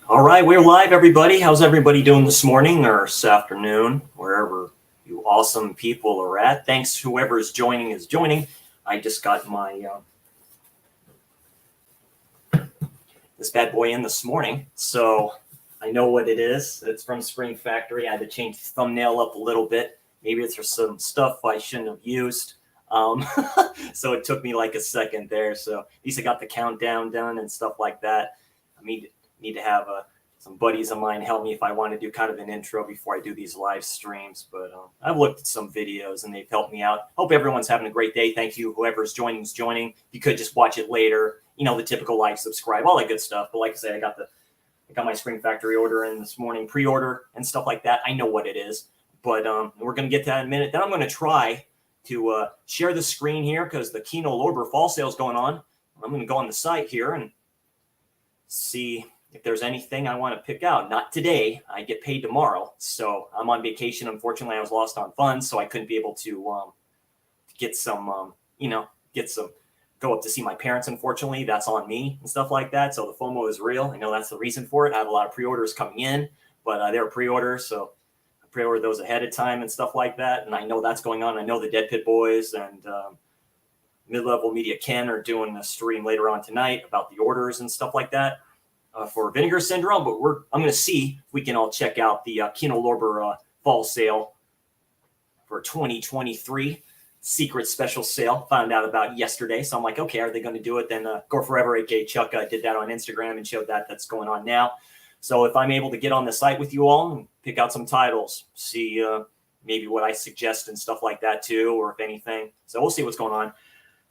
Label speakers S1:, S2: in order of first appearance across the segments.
S1: All right, we're live, everybody. How's everybody doing this morning or this afternoon, wherever you awesome people are at? Thanks, whoever is joining is joining. I just got my this bad boy in this morning, so I know what it is. It's from Screen Factory. I had to change the thumbnail up a little bit. Maybe it's for some stuff I shouldn't have used. So it took me like a second there. So at least I got the countdown done and stuff like that. I need to have some buddies of mine help me if I want to do kind of an intro before I do these live streams. But I've looked at some videos and they've helped me out. Hope everyone's having a great day. Thank you. Whoever's joining is joining. You could just watch it later. You know, the typical like, subscribe, all that good stuff. But like I said, I got my Screen Factory order in this morning, pre-order and stuff like that. I know what it is. But we're going to get to that in a minute. Then I'm going to try to share the screen here because the Kino Lorber fall sale is going on. I'm going to go on the site here and see if there's anything I want to pick out. Not today. I get paid tomorrow. So I'm on vacation. Unfortunately, I was lost on funds, so I couldn't be able to get some, go up to see my parents, unfortunately. That's on me and stuff like that. So the FOMO is real. I know that's the reason for it. I have a lot of pre-orders coming in, but they're pre-orders, so I pre-order those ahead of time and stuff like that. And I know that's going on. I know the Dead Pit Boys and Mid-Level Media Ken are doing a stream later on tonight about the orders and stuff like that for Vinegar Syndrome. But I'm going to see if we can all check out the Kino Lorber fall sale for 2023. Secret special sale found out about yesterday. So I'm like, okay, are they going to do it? Then Go Forever, aka Chuck, did that on Instagram and showed that's going on now. So if I'm able to get on the site with you all and pick out some titles, see maybe what I suggest and stuff like that too, or if anything. So we'll see what's going on.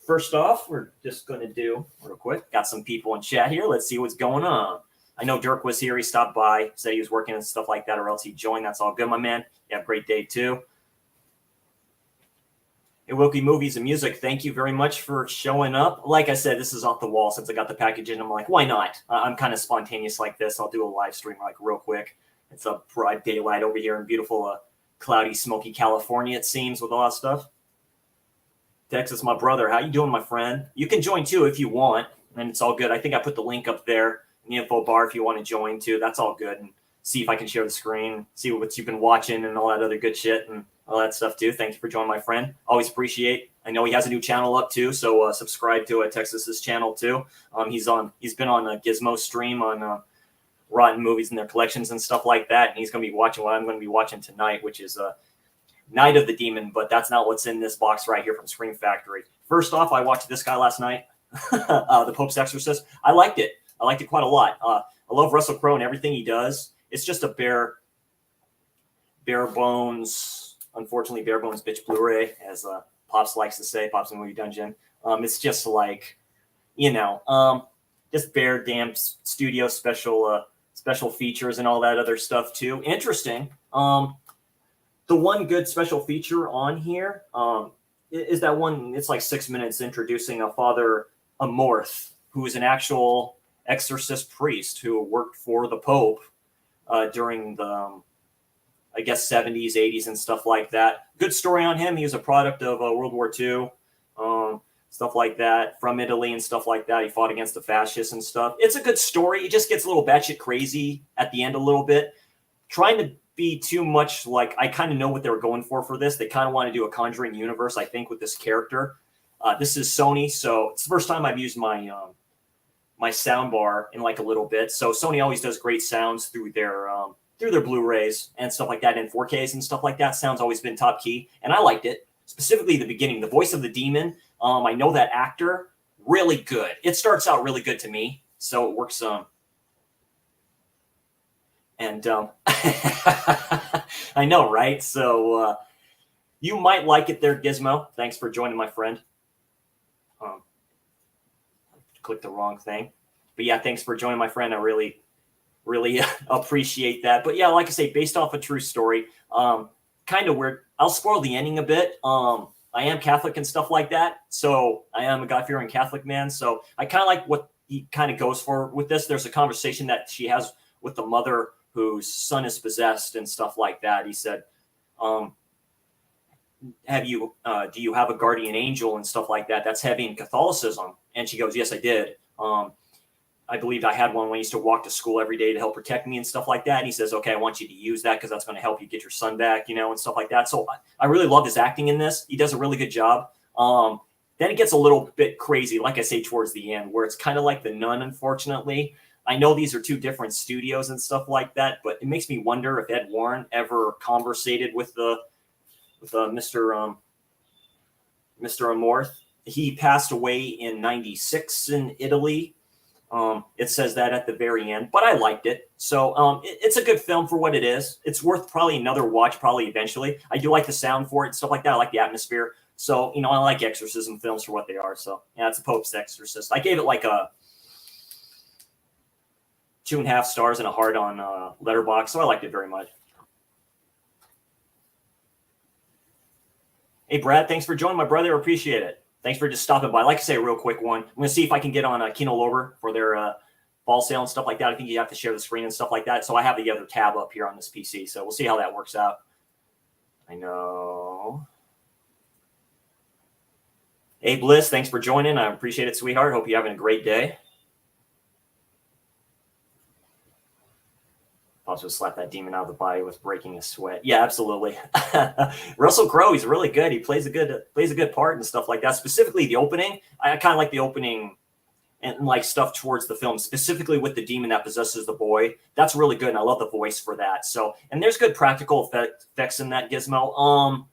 S1: First off, we're just going to do real quick. Got some people in chat here. Let's see what's going on. I know Dirk was here. He stopped by, said he was working and stuff like that, or else he joined. That's all good, my man. You have a great day too. Hey, Wilkie Movies and Music, thank you very much for showing up. Like I said, this is off the wall since I got the package in. I'm like, why not? I'm kind of spontaneous like this. I'll do a live stream like real quick. It's a bright daylight over here in beautiful, cloudy, smoky California, it seems, with a lot of stuff. Texas, my brother. How you doing, my friend? You can join too if you want, and it's all good. I think I put the link up there in the info bar if you want to join too. That's all good. And see if I can share the screen, see what you've been watching and all that other good shit and all that stuff too. Thank you for joining, my friend. Always appreciate. I know he has a new channel up too, so subscribe to Texas's channel too. He's been on a Gizmo stream on Rotten Movies and their collections and stuff like that, and he's going to be watching what I'm going to be watching tonight, which is Night of the Demon, but that's not what's in this box right here from Screen Factory. First off, I watched this guy last night, The Pope's Exorcist. I liked it. I liked it quite a lot. I love Russell Crowe and everything he does. It's just a bare bones, unfortunately, bare bones bitch Blu-ray, as Pops likes to say, Pops in Movie Dungeon. It's just like, just bare damn studio special features and all that other stuff too. Interesting. The one good special feature on here is that one. It's like 6 minutes introducing a Father Amorth, who is an actual exorcist priest who worked for the Pope during the, I guess, 70s, 80s and stuff like that. Good story on him. He was a product of World War II, stuff like that, from Italy and stuff like that. He fought against the fascists and stuff. It's a good story. It just gets a little batshit crazy at the end a little bit. Trying to be too much like, I kind of know what they were going for this. They kind of want to do a Conjuring universe, I think, with this character. This is Sony, so it's the first time I've used my my sound bar in like a little bit. So Sony always does great sounds through their Blu-rays and stuff like that, and 4Ks and stuff like that. Sound's always been top key, and I liked it. Specifically the beginning, the voice of the demon. I know that actor, really good. It starts out really good to me, so it works. I know, right? So you might like it there, Gizmo. Thanks for joining, my friend. Click the wrong thing. But yeah, thanks for joining, my friend. I really appreciate that. But yeah, like I say, based off a true story, kind of weird. I'll spoil the ending a bit. I am Catholic and stuff like that. So I am a God-fearing Catholic man. So I kind of like what he kind of goes for with this. There's a conversation that she has with the mother whose son is possessed and stuff like that. He said, do you have a guardian angel and stuff like that? That's heavy in Catholicism. And she goes, yes, I did. I I believed I had one when I used to walk to school every day to help protect me and stuff like that. And he says, okay, I want you to use that because that's going to help you get your son back, and stuff like that. So I really love his acting in this. He does a really good job. Then it gets a little bit crazy, like I say, towards the end, where it's kind of like The Nun, unfortunately. I know these are two different studios and stuff like that, but it makes me wonder if Ed Warren ever conversated with Mr. Amorth. He passed away in '96 in Italy. It says that at the very end, but I liked it. So it's a good film for what it is. It's worth probably another watch, probably eventually. I do like the sound for it and stuff like that. I like the atmosphere. So, I like exorcism films for what they are. So, yeah, it's a Pope's Exorcist. I gave it like a 2.5 stars and a heart on Letterboxd, so I liked it very much. Hey, Brad, thanks for joining, my brother. Appreciate it. Thanks for just stopping by. Like I say, a real quick one. I'm going to see if I can get on Kino Lorber for their fall sale and stuff like that. I think you have to share the screen and stuff like that. So I have the other tab up here on this PC. So we'll see how that works out. I know. Hey, Bliss, thanks for joining. I appreciate it, sweetheart. Hope you're having a great day. Also slap that demon out of the body with breaking a sweat. Yeah, absolutely. Russell Crowe, he's really good. He plays a good part and stuff like that. Specifically, the opening. I kind of like the opening and like stuff towards the film, specifically with the demon that possesses the boy. That's really good, and I love the voice for that. So, and there's good practical effects in that Gizmo.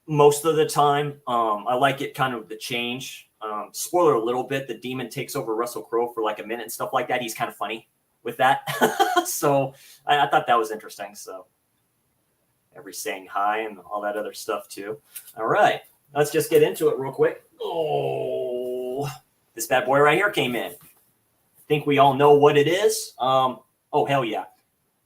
S1: Most of the time, I like it kind of the change. Spoiler a little bit: the demon takes over Russell Crowe for like a minute and stuff like that. He's kind of funny with that. So I thought that was interesting. So every saying hi and all that other stuff too. All right, let's just get into it real quick. Oh, this bad boy right here came in. Think we all know what it is. Oh, hell yeah.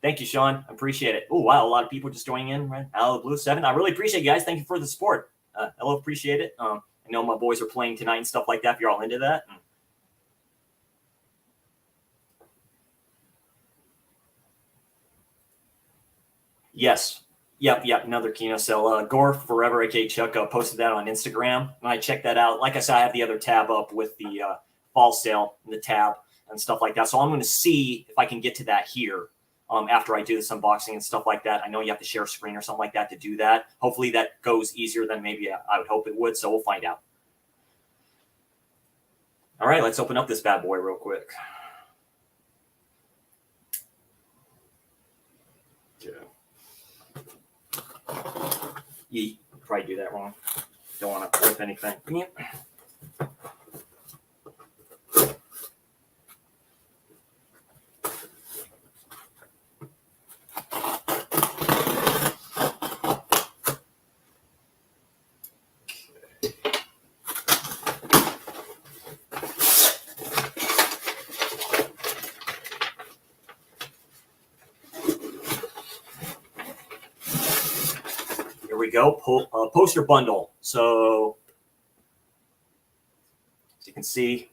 S1: Thank you, Sean. I appreciate it. Oh, wow. A lot of people just joining in right out of the blue. 7. I really appreciate you guys. Thank you for the support. I love appreciate it. I know my boys are playing tonight and stuff like that. If you're all into that. Yes. Yep. Another Kino sale. Gore Forever, aka Chuck, posted that on Instagram. And I checked that out. Like I said, I have the other tab up with the fall sale in the tab and stuff like that. So I'm going to see if I can get to that here after I do this unboxing and stuff like that. I know you have to share a screen or something like that to do that. Hopefully that goes easier than maybe I would hope it would. So we'll find out. All right, let's open up this bad boy real quick. You probably do that wrong. Don't want to flip anything. We go poster bundle. So as you can see,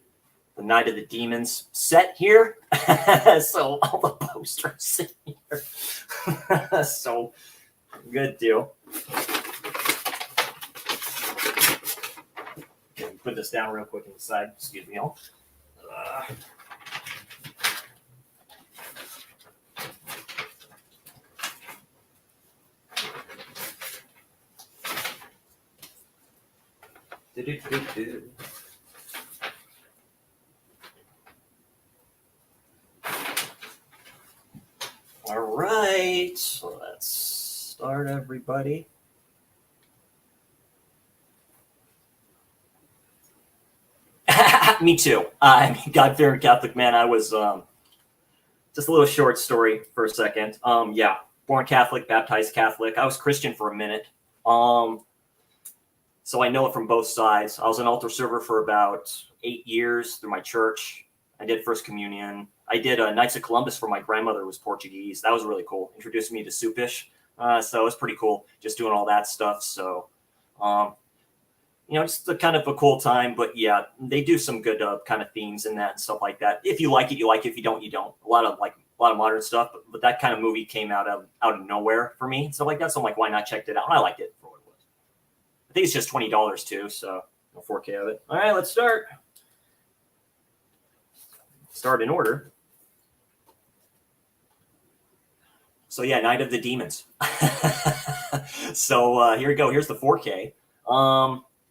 S1: the Night of the Demons set here. So all the posters in here. So good deal. Put this down real quick inside. Excuse me all. All right, so let's start, everybody. Me too. God-fearing Catholic man. I was just a little short story for a second. Yeah, born Catholic, baptized Catholic. I was Christian for a minute. So I know it from both sides. I was an altar server for about 8 years through my church. I did First Communion. I did Knights of Columbus for my grandmother who was Portuguese. That was really cool. Introduced me to Soupish. So it was pretty cool just doing all that stuff. So, just a kind of a cool time. But yeah, they do some good kind of themes in that and stuff like that. If you like it, you like it. If you don't, you don't. A lot of modern stuff. But that kind of movie came out of nowhere for me. Stuff like that. So I'm like, why not check it out? And I liked it for what it was. I think it's just $20 too. So no 4K of it. All right, let's start. start in order. So yeah, Night of the Demons. So here we go. Here's the 4K.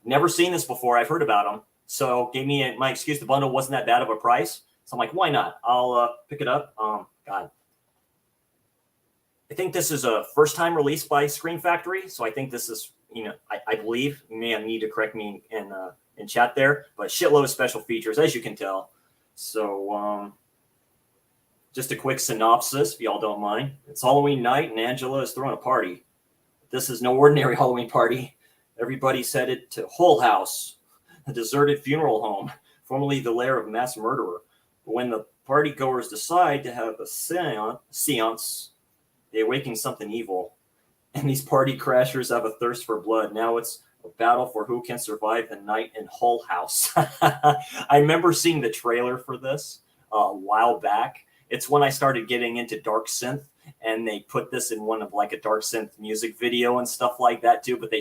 S1: Never seen this before. I've heard about them. So gave me my excuse. The bundle wasn't that bad of a price. So I'm like, why not? I'll pick it up. God. I think this is a first time release by Scream Factory. So I think this is, I believe, you may need to correct me in chat there, but shitload of special features, as you can tell. So just a quick synopsis, if y'all don't mind. It's Halloween night, and Angela is throwing a party. This is no ordinary Halloween party. Everybody's headed to Hull House, a deserted funeral home, formerly the lair of a mass murderer. But when the partygoers decide to have a seance, they awaken something evil. And these party crashers have a thirst for blood. Now it's a battle for who can survive the night in Hull House. I remember seeing the trailer for this a while back. It's when I started getting into dark synth, and they put this in one of like a dark synth music video and stuff like that too. But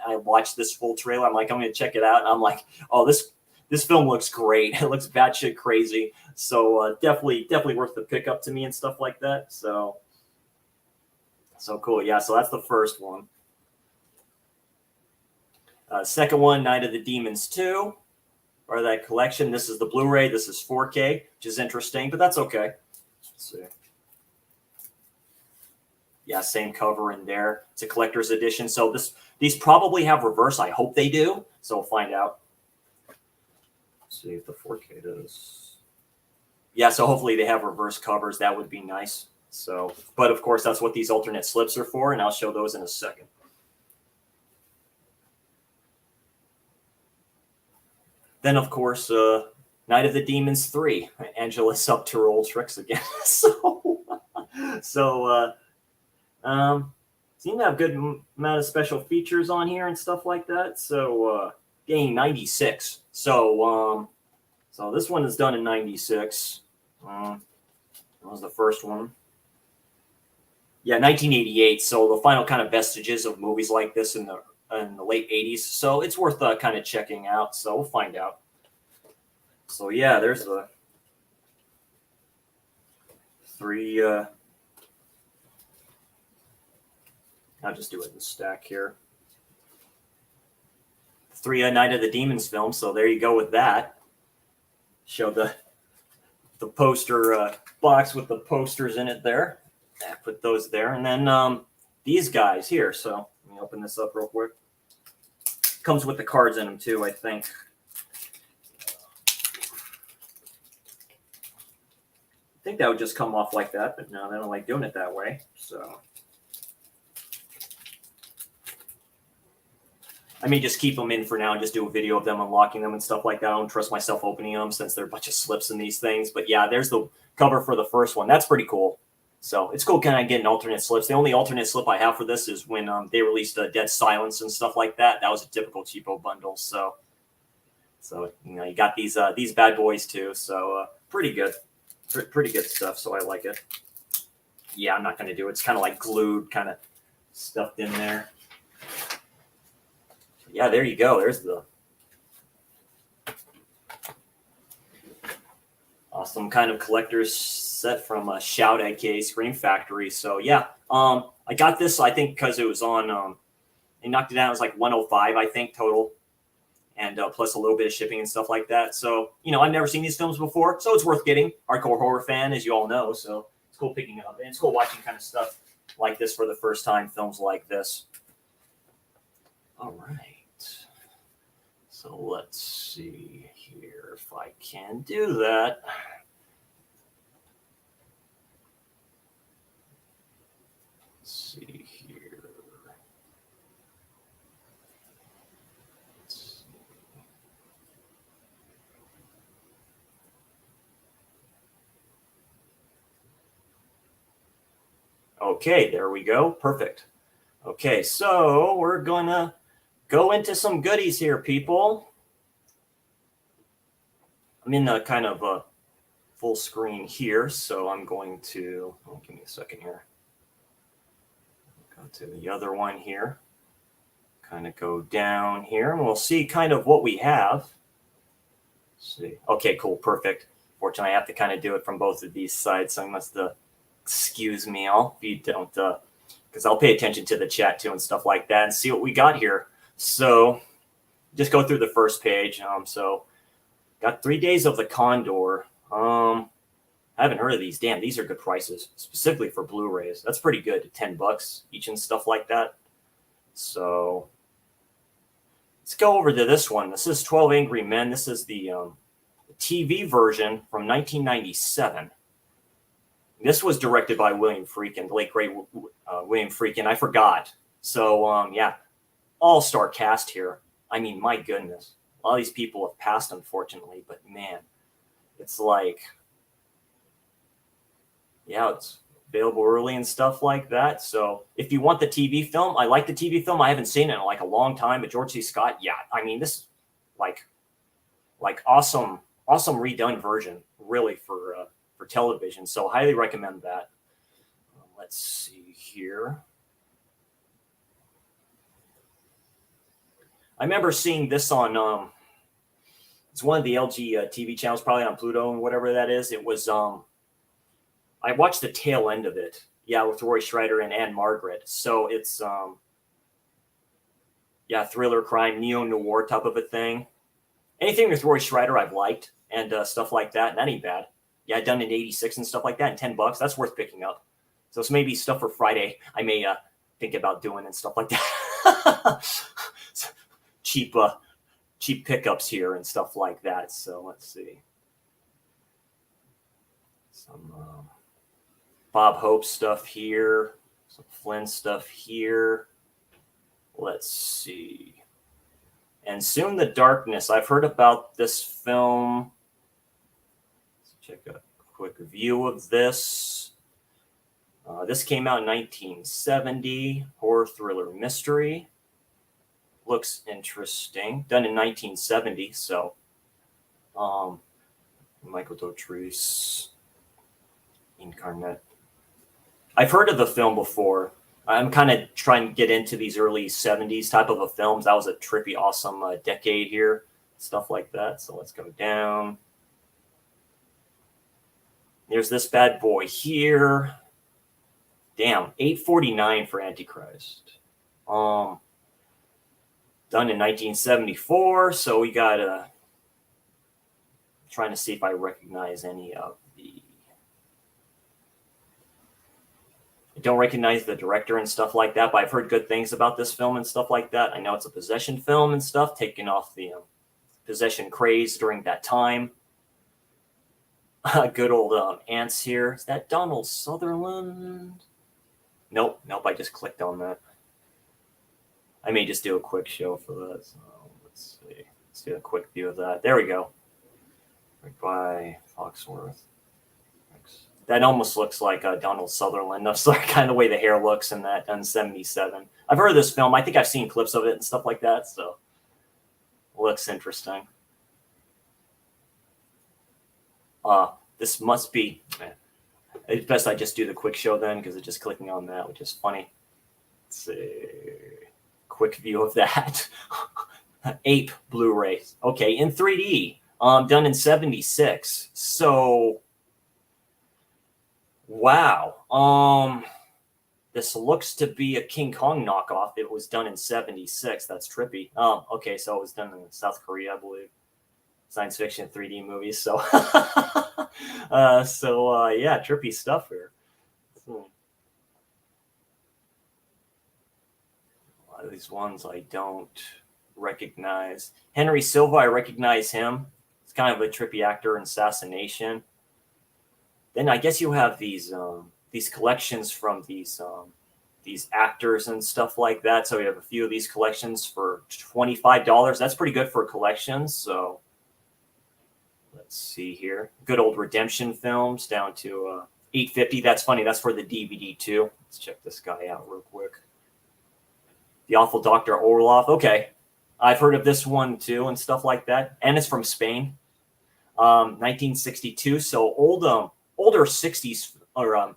S1: I watched this full trailer. I'm like, I'm going to check it out. And I'm like, oh, this film looks great. It looks batshit crazy. So definitely worth the pickup to me and stuff like that. So cool. Yeah. So that's the first one. Second one, Night of the Demons 2, or that collection. This is the Blu-ray. This is 4K, which is interesting, but that's okay. Let's see. Yeah, same cover in there. It's a collector's edition. So these probably have reverse. I hope they do. So we'll find out. Let's see if the 4K does. Yeah, so hopefully they have reverse covers. That would be nice. So, but of course, that's what these alternate slips are for, and I'll show those in a second. Then, of course, Night of the Demons 3. Angela's up to her old tricks again. Seem to have good amount of special features on here and stuff like that. So, getting 96. So this one is done in 96. That was the first one. Yeah, 1988. So the final kind of vestiges of movies like this in the late 80s. So it's worth kind of checking out. So we'll find out. So yeah, there's the 3. I'll just do it in stack here. 3 Night of the Demons films. So there you go with that. Show the poster box with the posters in it there. Yeah, put those there. And then these guys here. So let me open this up real quick. Comes with the cards in them too, I think. I think that would just come off like that, but no, they don't like doing it that way. So I may just keep them in for now and just do a video of them unlocking them and stuff like that. I don't trust myself opening them since there are a bunch of slips in these things. But yeah, there's the cover for the first one. That's pretty cool. So it's cool kind of getting alternate slips. The only alternate slip I have for this is when they released Dead Silence and stuff like that. That was a typical cheapo bundle. So you got these bad boys too. So pretty good. Pretty good stuff. So I like it. Yeah, I'm not going to do it. It's kind of like glued, kind of stuffed in there. Yeah, there you go. There's the awesome kind of collector's set from Shout, aka Scream Factory. So yeah, I got this, I think, because it was on, they knocked it down. It was like 105, I think, total. And plus a little bit of shipping and stuff like that. So, I've never seen these films before, so it's worth getting. Hardcore horror fan, as you all know. So it's cool picking it up. And it's cool watching kind of stuff like this for the first time, films like this. All right. So let's see here if I can do that. Let's see here. Okay, there we go. Perfect. Okay, so we're going to go into some goodies here, people. I'm in a kind of a full screen here, so I'm going to, give me a second here. Go to the other one here. Kind of go down here, and we'll see kind of what we have. Let's see. Okay, cool, perfect. Fortunately, I have to kind of do it from both of these sides, so you must excuse me all if you don't, because I'll pay attention to the chat too and stuff like that and see what we got here. So just go through the first page. So got 3 days of the Condor. I haven't heard of these. Damn, these are good prices, specifically for Blu-rays. That's pretty good, $10 each and stuff like that. So let's go over to this one. This is 12 Angry Men. This is the TV version from 1997. This was directed by William Friedkin, the late great William Friedkin. I forgot. So yeah, all-star cast here. I mean, my goodness, a lot of these people have passed, unfortunately. But man, it's like, yeah, it's available early and stuff like that. So if you want the TV film, I like the TV film. I haven't seen it in like a long time. But George C. Scott, yeah, I mean, this like awesome redone version, really, for television. So highly recommend that. Let's see here. I remember seeing this on it's one of the LG TV channels, probably on Pluto and whatever that is. It was I watched the tail end of it, yeah, with Roy Scheider and Anne Margaret. So it's yeah, thriller, crime, neo-noir type of a thing. Anything with Roy Scheider I've liked, and stuff like that. That ain't bad. Yeah, done in '86 and stuff like that, and $10. That's worth picking up. So it's maybe stuff for Friday I may think about doing and stuff like that. cheap pickups here and stuff like that. So let's see. Some Bob Hope stuff here. Some Flynn stuff here. Let's see. And Soon the Darkness. I've heard about this film. Let's check a quick view of this. This came out in 1970. Horror, thriller, mystery. Looks interesting. Done in 1970. So, Michael Dotrice, Incarnate. I've heard of the film before. I'm kind of trying to get into these early 70s type of a films. That was a trippy, awesome decade here. Stuff like that. So let's go down. There's this bad boy here. Damn, $8.49 for Antichrist. Done in 1974. So we got trying to see if I recognize any of the. I don't recognize the director and stuff like that, but I've heard good things about this film and stuff like that. I know it's a possession film and stuff, taking off the possession craze during that time. Good old ants here. Is that Donald Sutherland? Nope. I just clicked on that. I may just do a quick show for that. So let's see. Let's do a quick view of that. There we go. Right by Foxworth. That almost looks like Donald Sutherland. That's like kind of the way the hair looks in that in 77. I've heard of this film. I think I've seen clips of it and stuff like that. So looks interesting. This must be. It's best I just do the quick show then, because it's just clicking on that, which is funny. Let's see. Quick view of that. Ape Blu-ray. Okay, in 3D. Done in 76. So, wow. This looks to be a King Kong knockoff. It was done in 76. That's trippy. Okay, so it was done in South Korea, I believe. Science fiction 3D movies. So, yeah, trippy stuff here. A lot of these ones I don't recognize. Henry Silva, I recognize him. It's kind of a trippy actor in Assassination. Then I guess you have these collections from these actors and stuff like that. So we have a few of these collections for $25. That's pretty good for collections. So let's see here. Good old redemption films down to $8.50. That's funny. That's for the DVD too. Let's check this guy out real quick. The Awful Dr. Orloff. Okay. I've heard of this one too and stuff like that. And it's from Spain. 1962. So older 60s or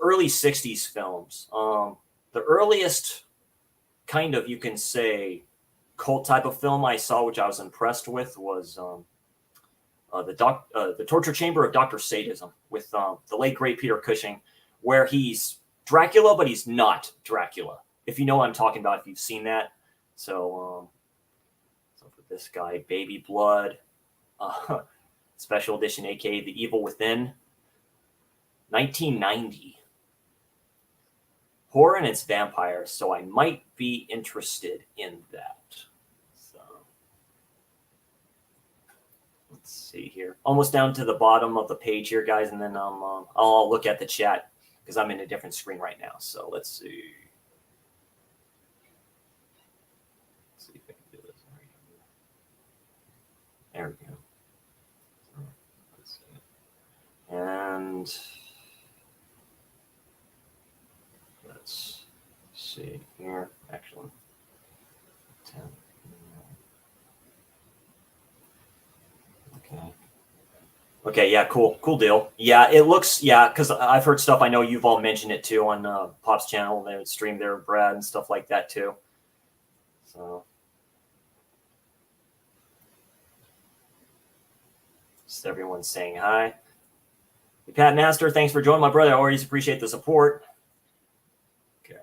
S1: early 60s films. The earliest kind of, you can say, cult type of film I saw, which I was impressed with, was the Torture Chamber of Dr. Sadism with the late great Peter Cushing, where he's Dracula, but he's not Dracula. If you know what I'm talking about, if you've seen that. So for this guy, Baby Blood, special edition, aka The Evil Within, 1990. Horror and its vampires, so I might be interested in that. So let's see here. Almost down to the bottom of the page here, guys, and then I'll look at the chat because I'm in a different screen right now. So let's see. Let's see if I can do this. There we go. Let's see. And let's see here. Actually, 10. Okay. Okay. Yeah. Cool. Cool deal. Yeah. It looks. Yeah. Because I've heard stuff. I know you've all mentioned it too on Pop's channel. They would stream their Brad and stuff like that too. So. Just everyone saying hi. Hey, Pat Master, thanks for joining, my brother. I always appreciate the support. Okay.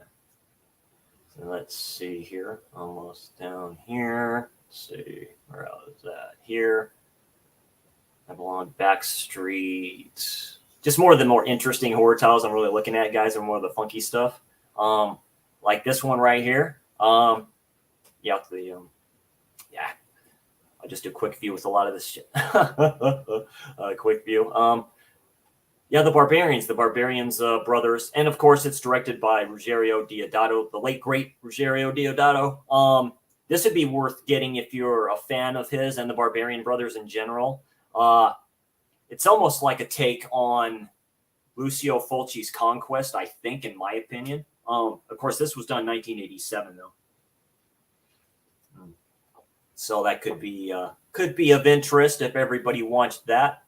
S1: So let's see here. Almost down here. Let's see. Where else is that? Here. Babylon Backstreet. Just more of the more interesting horror titles I'm really looking at, guys, and more of the funky stuff. Like this one right here. Yeah, yeah. I'll just do a quick view with a lot of this shit. Quick view. Yeah, the Barbarians brothers. And of course, it's directed by Ruggero Deodato, the late, great Ruggero Deodato. This would be worth getting if you're a fan of his and the Barbarian brothers in general. It's almost like a take on Lucio Fulci's Conquest, I think, in my opinion. Of course, this was done in 1987, though. So that could be of interest if everybody wants that.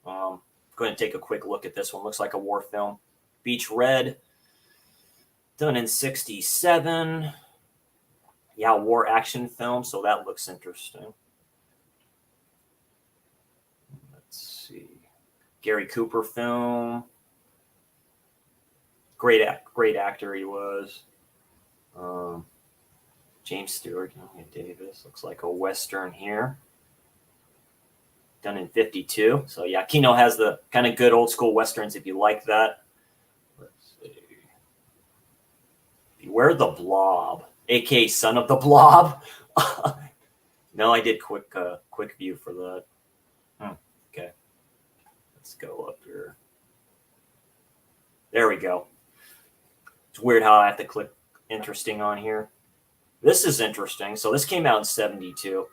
S1: Going to take a quick look at this one. Looks like a war film. Beach Red, done in 1967. Yeah, war action film. So that looks interesting. Let's see. Gary Cooper film. Great actor he was. James Stewart, Davis. Looks like a Western here. Done in 1952. So yeah, Kino has the kind of good old school Westerns if you like that. Let's see. Beware the Blob, aka Son of the Blob. No, I did quick view for that. Okay. Let's go up here. There we go. It's weird how I have to click interesting on here. This is interesting. So this came out in 1972.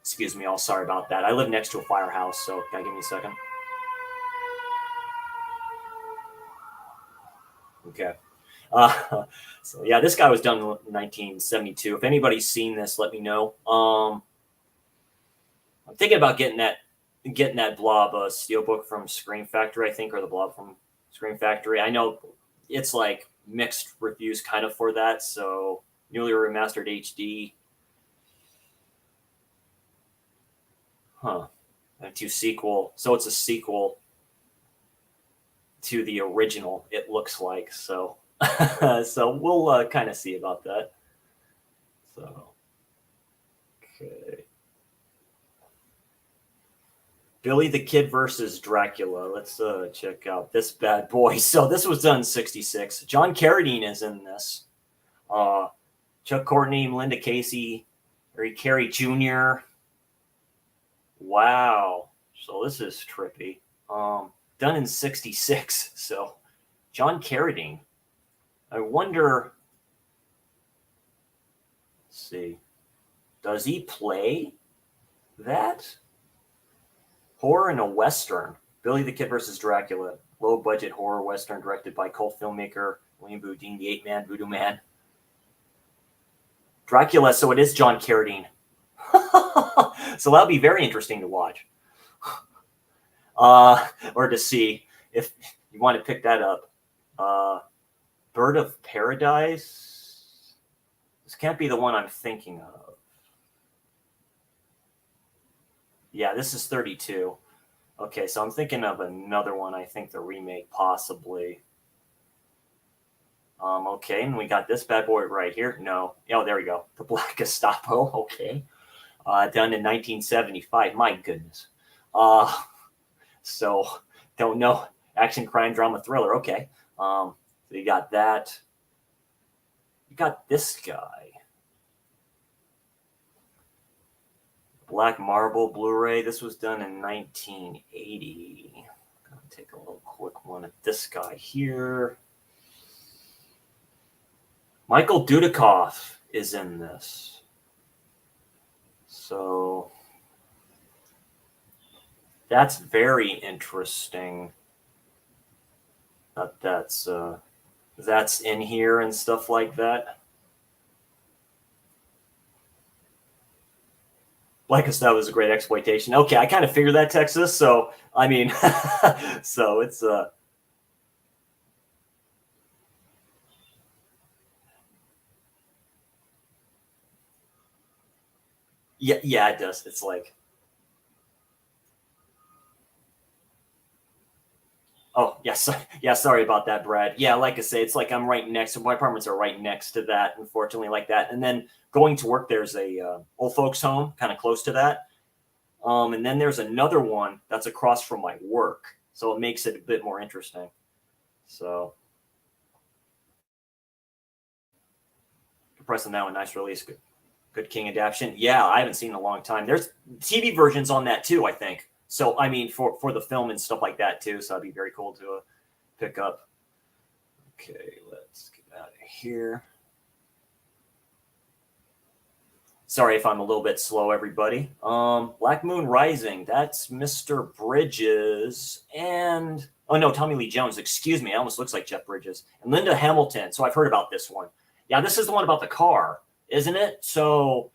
S1: Excuse me, all sorry about that. I live next to a firehouse, so can I give me a second? Okay. So yeah, this guy was done in 1972. If anybody's seen this, let me know. I'm thinking about getting that Blob steelbook from Scream Factory, I think, or the Blob from Scream Factory. I know it's like mixed reviews kind of for that, so newly remastered HD. To sequel. So it's a sequel to the original, it looks like. So so we'll kind of see about that. So okay. Billy the Kid versus Dracula. Let's check out this bad boy. So this was done in 1966. John Carradine is in this. Chuck Courtney, Melinda Casey, Harry Carey Jr. Wow. So this is trippy. Done in 1966. So John Carradine. I wonder. Let's see. Does he play that? Horror in a Western. Billy the Kid versus Dracula. Low budget horror Western directed by cult filmmaker William Boudin, the 8-Man Voodoo Man. Dracula, so it is John Carradine. So that'll be very interesting to watch. Or to see if you want to pick that up. Bird of Paradise. This can't be the one I'm thinking of. Yeah, this is 32. Okay, so I'm thinking of another one. I think the remake possibly. Okay, and we got this bad boy right here. No, oh, there we go. The Black Gestapo. Okay, done in 1975. My goodness. Uh, so don't know. Action, crime, drama, thriller. Okay. So you got that. You got this guy. Black Marble Blu-ray. This was done in 1980. I'm gonna take a little quick one at this guy here. Michael Dudikoff is in this. So that's very interesting. That's in here and stuff like that. Like I said, that was a great exploitation. Okay, I kind of figured that, Texas. So I mean, so it's yeah, it does. It's like, oh yes, yeah. Sorry about that, Brad. Yeah, like I say, it's like I'm right next. My apartments are right next to that. Unfortunately, like that. And then going to work, there's a old folks home kind of close to that. And then there's another one that's across from my work, so it makes it a bit more interesting. So pressing that one, nice release, good King adaptation. Yeah, I haven't seen in a long time. There's TV versions on that too, I think. So I mean, for the film and stuff like that too. So that'd be very cool to pick up. Okay, let's get out of here. Sorry if I'm a little bit slow, everybody. Black Moon Rising. That's Mr. Bridges and oh no, Tommy Lee Jones. Excuse me, it almost looks like Jeff Bridges and Linda Hamilton. So I've heard about this one. Yeah, this is the one about the car, isn't it? So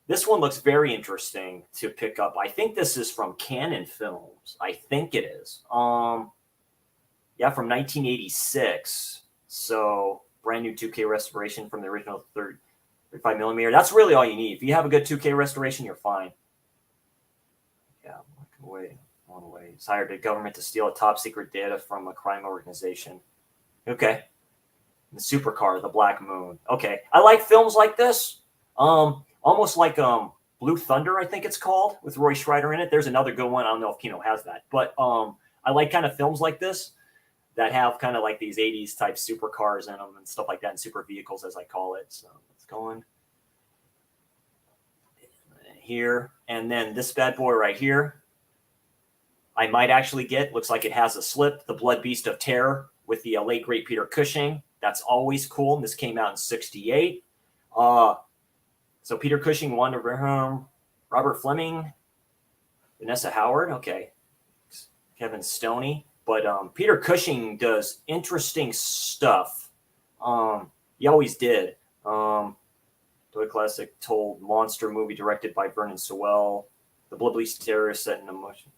S1: this one looks very interesting to pick up. I think this is from Canon Films. I think it is. Yeah, from 1986. So brand new 2K restoration from the original 35 millimeter. That's really all you need. If you have a good 2K restoration, you're fine. Yeah, one way. It's hired the government to steal a top secret data from a crime organization. Okay. The supercar, the Black Moon. Okay, I like films like this. Almost like Blue Thunder, I think it's called, with Roy Schreider in it. There's another good one. I don't know if Kino has that, but I like kind of films like this that have kind of like these 80s type supercars in them and stuff like that, and super vehicles, as I call it. So let's go in here, and then this bad boy right here. I might actually get. Looks like it has a slip. The Blood Beast of Terror with the late great Peter Cushing. That's always cool. And this came out in '68. So Peter Cushing, Wanda Verheim, Robert Fleming, Vanessa Howard. Okay, Kevin Stoney. But Peter Cushing does interesting stuff. He always did. Toy classic told monster movie directed by Vernon Sewell. The Blood Beast Terror set in emotion.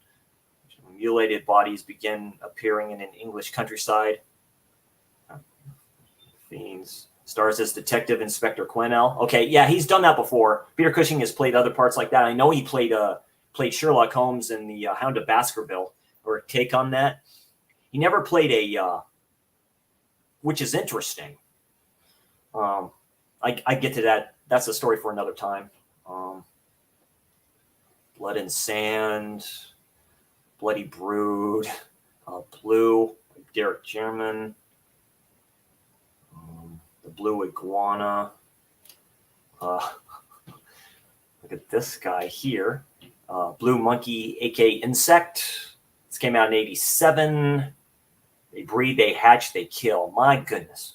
S1: Mutilated bodies begin appearing in an English countryside. Fiends. Stars as Detective Inspector Quinnell. Okay, yeah, he's done that before. Peter Cushing has played other parts like that. I know he played Sherlock Holmes in the Hound of Baskerville, or a take on that. He never played which is interesting. I get to that. That's a story for another time. Blood and Sand, Bloody Brood, Blue, Derek Jerman. The Blue Iguana. Look at this guy here. Blue Monkey, aka Insect. This came out in '87. They breed, they hatch, they kill. My goodness.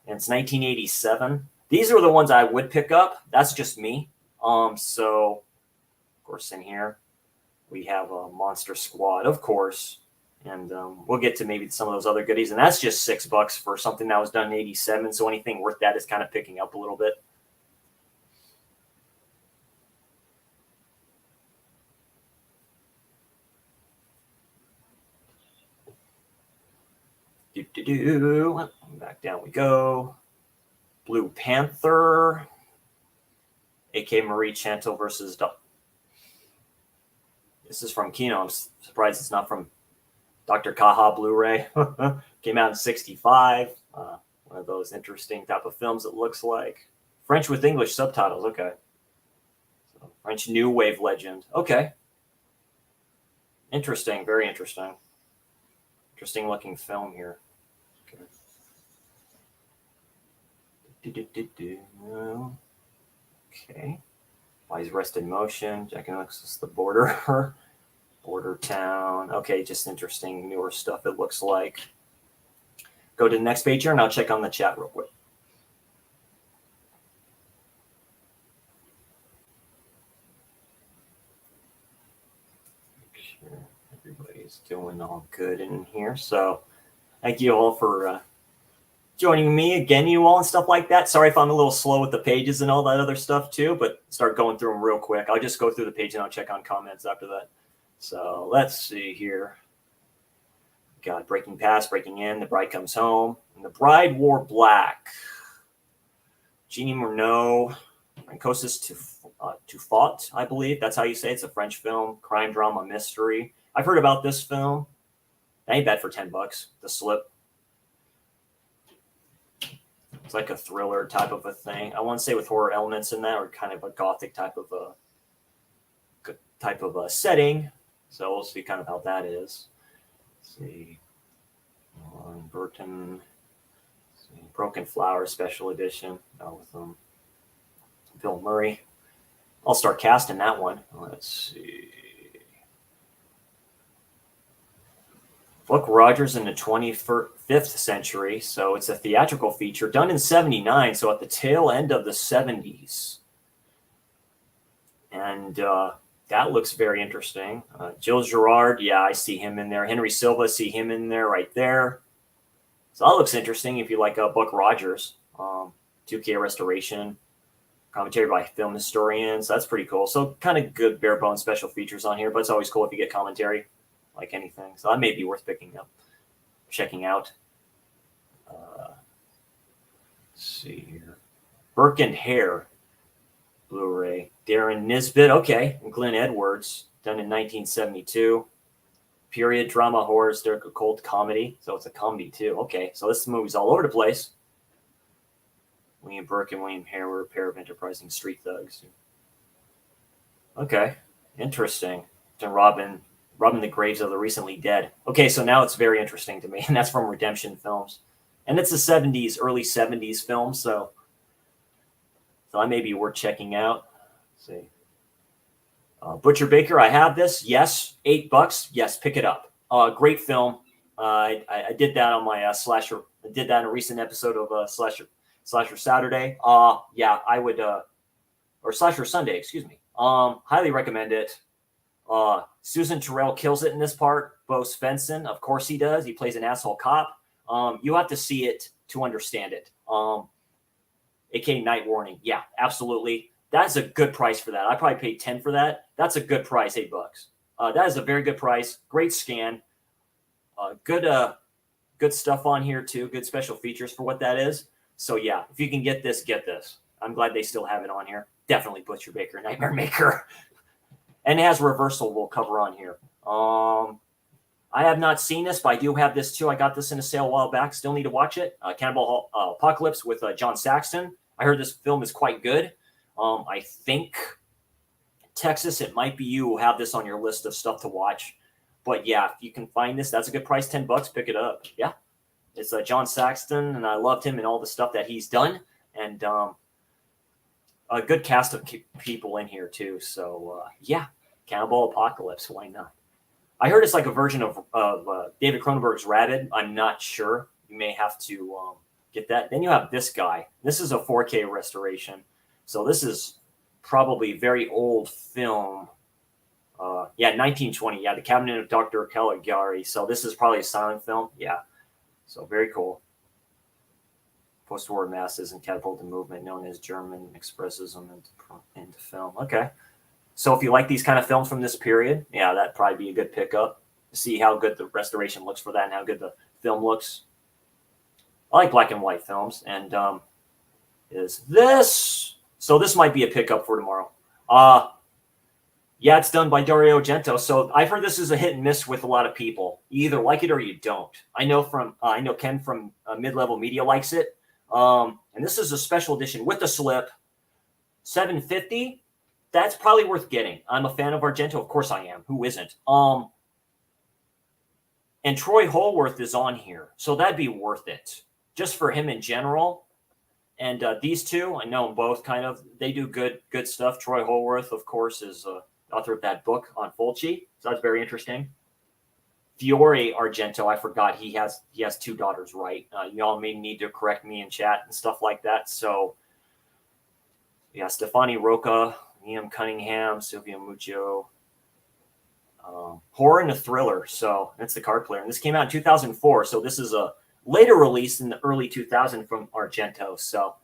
S1: And it's 1987. These are the ones I would pick up. That's just me. So, of course, in here, we have a Monster Squad, of course. And we'll get to maybe some of those other goodies. And that's just $6 for something that was done in '87. So anything worth that is kind of picking up a little bit. Back down we go. Blue Panther. A.K. Marie Chantal versus This is from Kino. I'm surprised it's not from Dr. Kaha Blu-ray. Came out in '65. One of those interesting type of films it looks like. French with English subtitles. Okay. So, French New Wave legend. Okay. Interesting. Very interesting. Interesting looking film here. Okay. Okay. Bodies rest in motion. Jack and Alexis, the border. Border town. Okay, just interesting newer stuff it looks like. Go to the next page here and I'll check on the chat real quick. Make sure everybody's doing all good in here. So thank you all for joining me again, you all, and stuff like that. Sorry if I'm a little slow with the pages and all that other stuff too, but start going through them real quick. I'll just go through the page and I'll check on comments after that. So let's see here. Got Breaking Past, Breaking In, The Bride Comes Home, and The Bride Wore Black. Jeannie Murnau, Francois Tufot, I believe. That's how you say it. It's a French film, crime drama mystery. I've heard about this film. That ain't bad for $10. The Slip. It's like a thriller type of a thing. I want to say with horror elements in that, or kind of a gothic type of a setting. So we'll see kind of how that is. Let's see. Burton. Broken Flower Special Edition. With Bill Murray. All-star cast in that one. Let's see. Buck Rogers in the 25th century. So it's a theatrical feature done in '79. So at the tail end of the '70s. And that looks very interesting. Gilles Girard, yeah, I see him in there. Henry Silva, see him in there right there. So that looks interesting if you like Buck Rogers. 2K restoration, commentary by film historians. That's pretty cool. So kind of good bare bones special features on here, but it's always cool if you get commentary, like anything. So that may be worth picking up, checking out. Let's see here. Burke and Hare Blu-ray. Darren Nisbet, okay, and Glenn Edwards, done in 1972. Period drama, horror, hysterical, cult comedy. So it's a comedy too. Okay, so this movie's all over the place. William Burke and William Hare were a pair of enterprising street thugs. Okay, interesting. To robbing the graves of the recently dead. Okay, so now it's very interesting to me, and that's from Redemption Films. And it's a '70s, early '70s film, so that may be worth checking out. Let's see. Butcher Baker, I have this. Yes, $8. Yes, pick it up. Great film. I did that on my slasher. I did that in a recent episode of Slasher Saturday. Yeah, I would, or Slasher Sunday, excuse me. Highly recommend it. Susan Terrell kills it in this part. Bo Svensson, of course he does. He plays an asshole cop. You have to see it to understand it. AKA Night Warning. Yeah, absolutely. That's a good price for that. I probably paid $10 for that. That's a good price, $8. That is a very good price. Great scan. Good stuff on here too. Good special features for what that is. So yeah, if you can get this, get this. I'm glad they still have it on here. Definitely Butcher Baker, Nightmare Maker. And it has reversible cover on here. I have not seen this, but I do have this too. I got this in a sale a while back. Still need to watch it. Cannibal Apocalypse with John Saxon. I heard this film is quite good. I think Texas, it might be you who have this on your list of stuff to watch. But yeah, if you can find this, that's a good price, $10. Pick it up. Yeah, it's John Saxton, and I loved him and all the stuff that he's done, and a good cast of people in here too. So yeah, Cannibal Apocalypse. Why not? I heard it's like a version of David Cronenberg's Rabid. I'm not sure. You may have to get that. Then you have this guy. This is a 4K restoration. So this is probably very old film. Yeah, 1920. Yeah, The Cabinet of Dr. Caligari. So this is probably a silent film. Yeah. So very cool. Post-war masses and catapulted movement known as German expressism into film. Okay. So if you like these kind of films from this period, yeah, that'd probably be a good pickup to see how good the restoration looks for that and how good the film looks. I like black and white films. And is this... So this might be a pickup for tomorrow. Yeah, it's done by Dario Argento. So I've heard this is a hit and miss with a lot of people. You either like it or you don't. I know Ken from Mid Level Media likes it. And this is a special edition with the slip, 750. That's probably worth getting. I'm a fan of Argento, of course I am. Who isn't? And Troy Holworth is on here, so that'd be worth it just for him in general. And these two, I know them both. Kind of, they do good stuff. Troy Holworth, of course, is author of that book on Fulci, so that's very interesting. Fiore Argento, I forgot he has two daughters, right? Y'all may need to correct me in chat and stuff like that. So, yeah, Stefani Rocca, Liam Cunningham, Sylvia Muccio. Horror and a thriller, so that's the card player. And this came out in 2004, so this is a later release in the early 2000s from Argento. So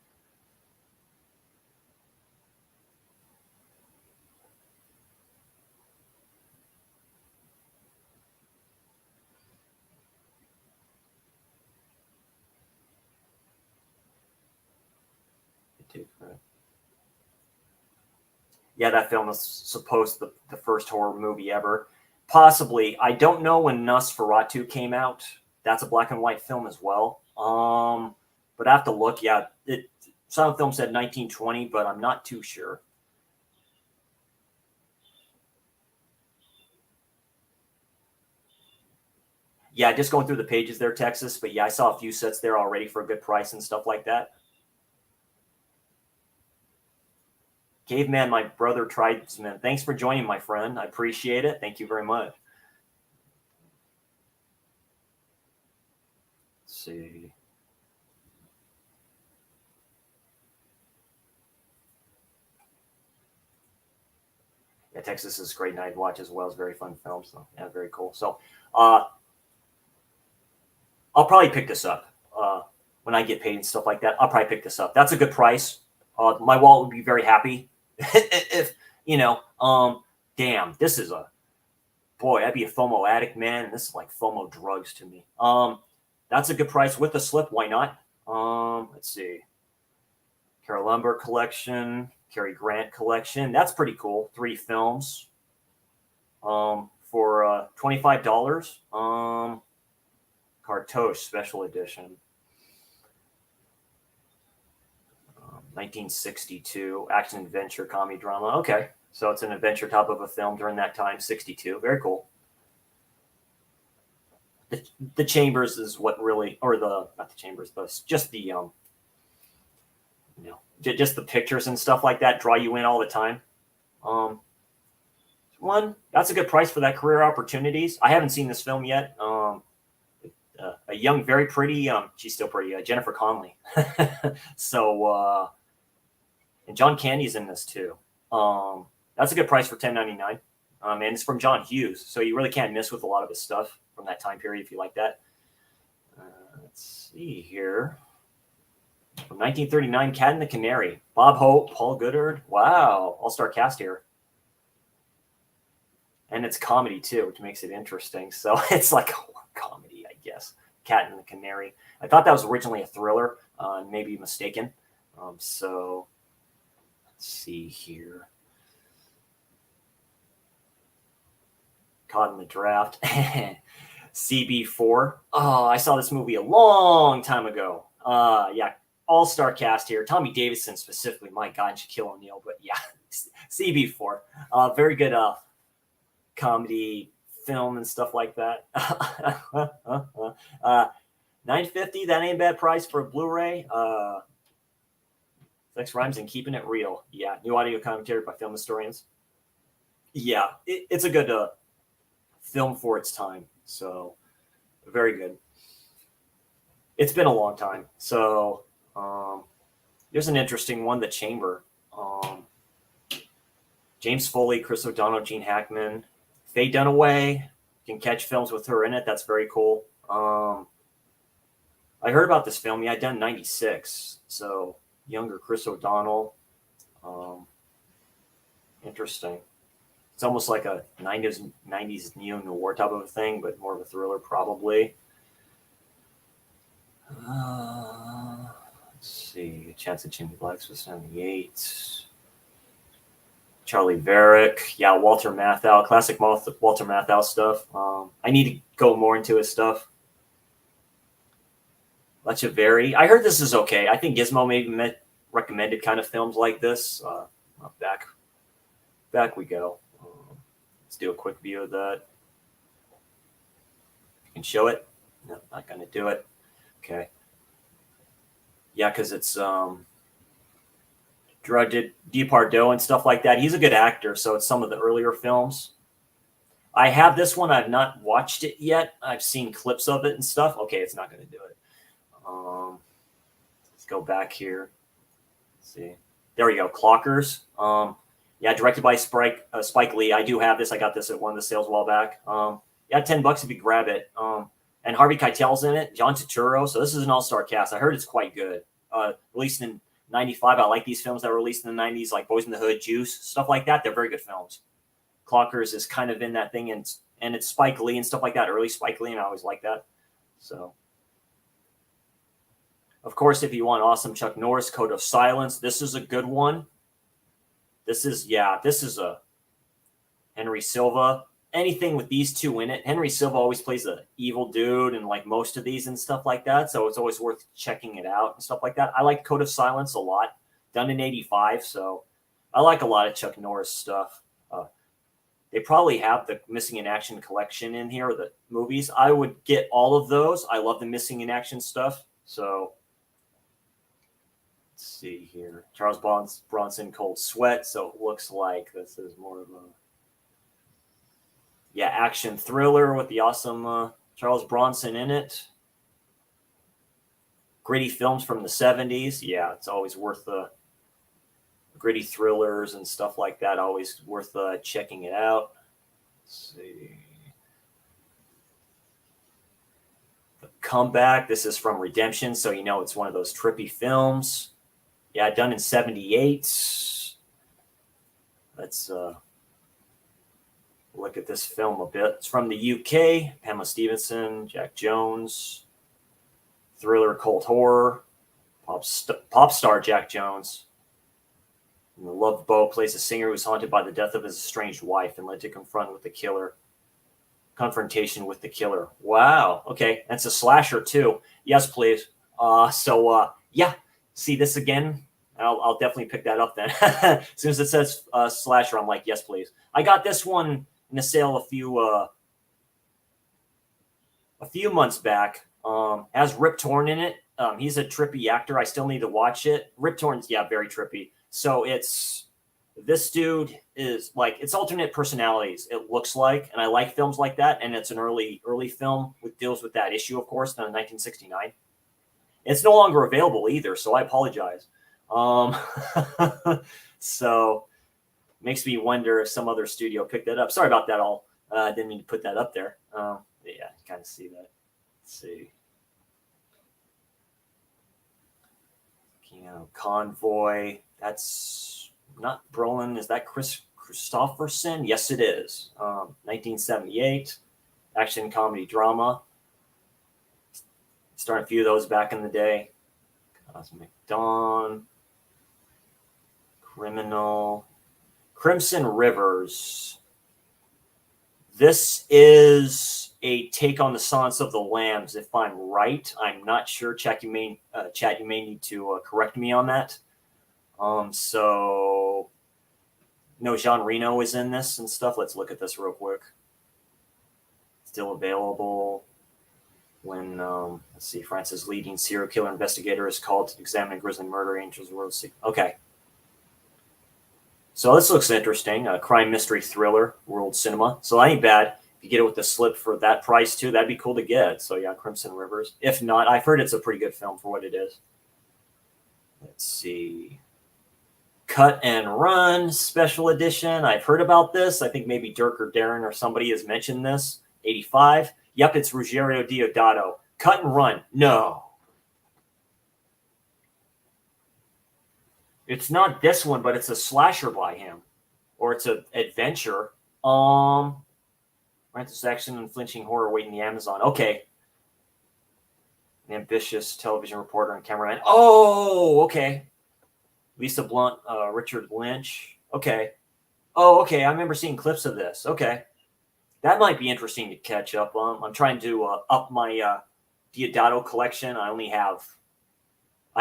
S1: yeah, that film is supposed to be the first horror movie ever. Possibly. I don't know when Nosferatu came out. That's a black and white film as well. But I have to look. Yeah, some film said 1920, but I'm not too sure. Yeah, just going through the pages there, Texas. But yeah, I saw a few sets there already for a good price and stuff like that. Caveman, my brother tribesman. Thanks for joining, my friend. I appreciate it. Thank you very much. Let's see. Yeah, Texas is a great night watch as well. It's a very fun film. So yeah, very cool. So I'll probably pick this up when I get paid and stuff like that. I'll probably pick this up. That's a good price. My wallet would be very happy if damn, this is a boy. I'd be a FOMO addict, man. This is like FOMO drugs to me. That's a good price with the slip. Why not? Let's see. Carol Lumber collection, Cary Grant collection. That's pretty cool. 3 films. For $25. Cartouche special edition. 1962 action adventure comedy drama. Okay, so it's an adventure type of a film during that time. 62. Very cool. The Chambers is what really, or the not the Chambers, but just the just the pictures and stuff like that draw you in all the time. One, that's a good price for that. Career opportunities. I haven't seen this film yet. A young, very pretty, she's still pretty, Jennifer Connelly. So, and John Candy's in this too. That's a good price for $10.99. And it's from John Hughes, so you really can't miss with a lot of his stuff from that time period if you like that. Let's see here. From 1939, Cat and the Canary. Bob Hope, Paul Goddard. Wow, all-star cast here. And it's comedy too, which makes it interesting. So it's like a comedy, I guess. Cat and the Canary. I thought that was originally a thriller, maybe mistaken. So let's see here. Caught in the Draft. CB4. Oh, I saw this movie a long time ago. Yeah, all-star cast here. Tommy Davidson specifically. My God, and Shaquille O'Neal. But yeah, CB4. Very good comedy film and stuff like that. $9.50. That ain't a bad price for a Blu-ray. Sex Rhymes and Keeping It Real. Yeah, new audio commentary by film historians. Yeah, it's a good film for its time. So very good. It's been a long time. So there's an interesting one, The Chamber. James Foley, Chris O'Donnell, Gene Hackman, Faye Dunaway. You can catch films with her in it. That's very cool. I heard about this film. Yeah, done in 96. So younger Chris O'Donnell. Interesting. It's almost like a 90s neo-noir type of a thing, but more of a thriller probably. Let's see. A Chance at Jimmy Black's was 78. Charlie Varick. Yeah, Walter Matthau. Classic Walter Matthau stuff. I need to go more into his stuff. Lechivari. I heard this is okay. I think Gizmo maybe recommended kind of films like this. Back we go. Let's do a quick view of that. You can show it. No, not going to do it. Okay. Yeah, because it's Gerard Depardieu and stuff like that. He's a good actor, so it's some of the earlier films. I have this one. I've not watched it yet. I've seen clips of it and stuff. Okay, it's not going to do it. Let's go back here. Let's see. There we go. Clockers. Yeah, directed by Spike Lee. I do have this. I got this at one of the sales a while back. Yeah, $10 if you grab it. And Harvey Keitel's in it. John Turturro. So this is an all-star cast. I heard it's quite good. Released in '95. I like these films that were released in the '90s, like Boys in the Hood, Juice, stuff like that. They're very good films. Clockers is kind of in that thing, and it's Spike Lee and stuff like that. Early Spike Lee, and I always like that. So, of course, if you want awesome Chuck Norris, Code of Silence, this is a good one. This is a Henry Silva. Anything with these two in it. Henry Silva always plays the evil dude and like most of these and stuff like that. So it's always worth checking it out and stuff like that. I like Code of Silence a lot. Done in '85. So I like a lot of Chuck Norris stuff. They probably have the Missing in Action collection in here, or the movies. I would get all of those. I love the Missing in Action stuff. So let's see here. Charles Bronson, Cold Sweat. So it looks like this is more of a action thriller with the awesome Charles Bronson in it. Gritty films from the '70s. Yeah, it's always worth the gritty thrillers and stuff like that. Always worth checking it out. Let's see. The Comeback. This is from Redemption, so you know it's one of those trippy films. Yeah, done in '78. Let's look at this film a bit. It's from the UK. Pamela Stevenson, Jack Jones, thriller, cult horror, pop star Jack Jones. In The Love Boat, plays a singer who's haunted by the death of his estranged wife and led to confrontation with the killer. Wow. Okay, that's a slasher too. Yes, please. Yeah. See this again. I'll definitely pick that up then. As soon as it says slasher, I'm like, yes, please. I got this one in a sale a few months back. Has Rip Torn in it. He's a trippy actor. I still need to watch it. Rip Torn's very trippy. So this dude is like, it's alternate personalities. It looks like, and I like films like that. And it's an early film which deals with that issue, of course, in 1969. It's no longer available either, so I apologize. So makes me wonder if some other studio picked that up. Sorry about that. Didn't mean to put that up there. Yeah, kind of see that. Let's see. Convoy. That's not Brolin. Is that Chris Christopherson? Yes, it is. 1978. Action, comedy, drama. Started a few of those back in the day. Cosmic Dawn. Criminal. Crimson Rivers. This is a take on the Silence of the Lambs, if I'm right. I'm not sure. Chat, you may need to correct me on that. So, no, Jean Reno is in this and stuff. Let's look at this real quick. Still available. When, let's see, France's leading serial killer investigator is called to examine a grisly murder, Angels World. Okay. So this looks interesting. A crime mystery thriller, world cinema. So that ain't bad. If you get it with the slip for that price too, that'd be cool to get. So yeah, Crimson Rivers. If not, I've heard it's a pretty good film for what it is. Let's see. Cut and Run special edition. I've heard about this. I think maybe Dirk or Darren or somebody has mentioned this. 85. Yep, it's Ruggero Deodato. Cut and Run. No. It's not this one, but it's a slasher by him. Or it's an adventure. Francis action and flinching horror waiting the Amazon. Okay. An ambitious television reporter and cameraman. Oh, okay. Lisa Blunt, Richard Lynch. Okay. Oh, okay. I remember seeing clips of this. Okay. That might be interesting to catch up on. I'm trying to up my Diodato collection. I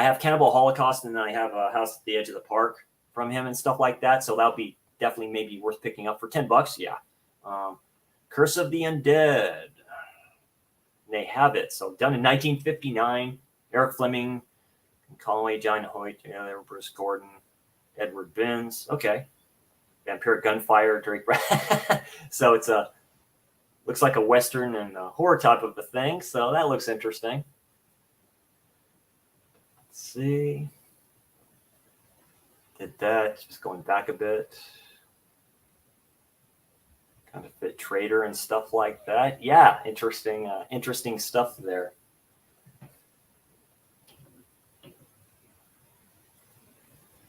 S1: have Cannibal Holocaust, and then I have a House at the Edge of the Park from him and stuff like that. So that'll be definitely maybe worth picking up for $10. Yeah. Curse of the Undead. They have it. So done in 1959. Eric Fleming, Conway, John Hoyt, Bruce Gordon, Edward Binns. Okay. Vampiric Gunfire, Drake. So it's looks like a Western and a horror type of a thing. So that looks interesting. Let's see. Did that. Just going back a bit. Kind of fit Trader and stuff like that. Yeah, interesting stuff there.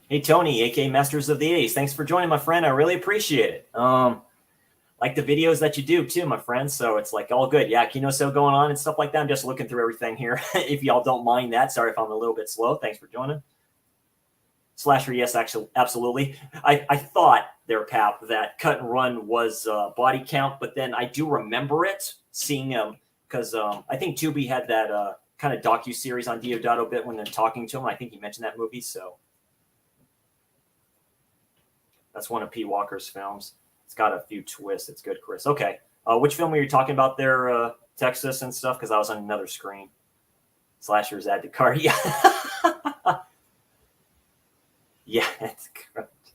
S1: Hey, Tony, aka Masters of the 80s. Thanks for joining, my friend. I really appreciate it. Like the videos that you do too, my friend. So it's like all good. Yeah, Kino sale going on and stuff like that. I'm just looking through everything here. If y'all don't mind that. Sorry if I'm a little bit slow. Thanks for joining. Slasher, yes, actually, absolutely. I thought there, Pap, that Cut and Run was body count, but then I do remember it seeing him because I think Tubi had that kind of docu-series on Diodato bit when they're talking to him. I think he mentioned that movie, so that's one of P. Walker's films. It's got a few twists. It's good, Chris. Okay. Which film were you talking about there, Texas and stuff? Because I was on another screen. Slashers add to cart. Yeah. Yeah, that's correct.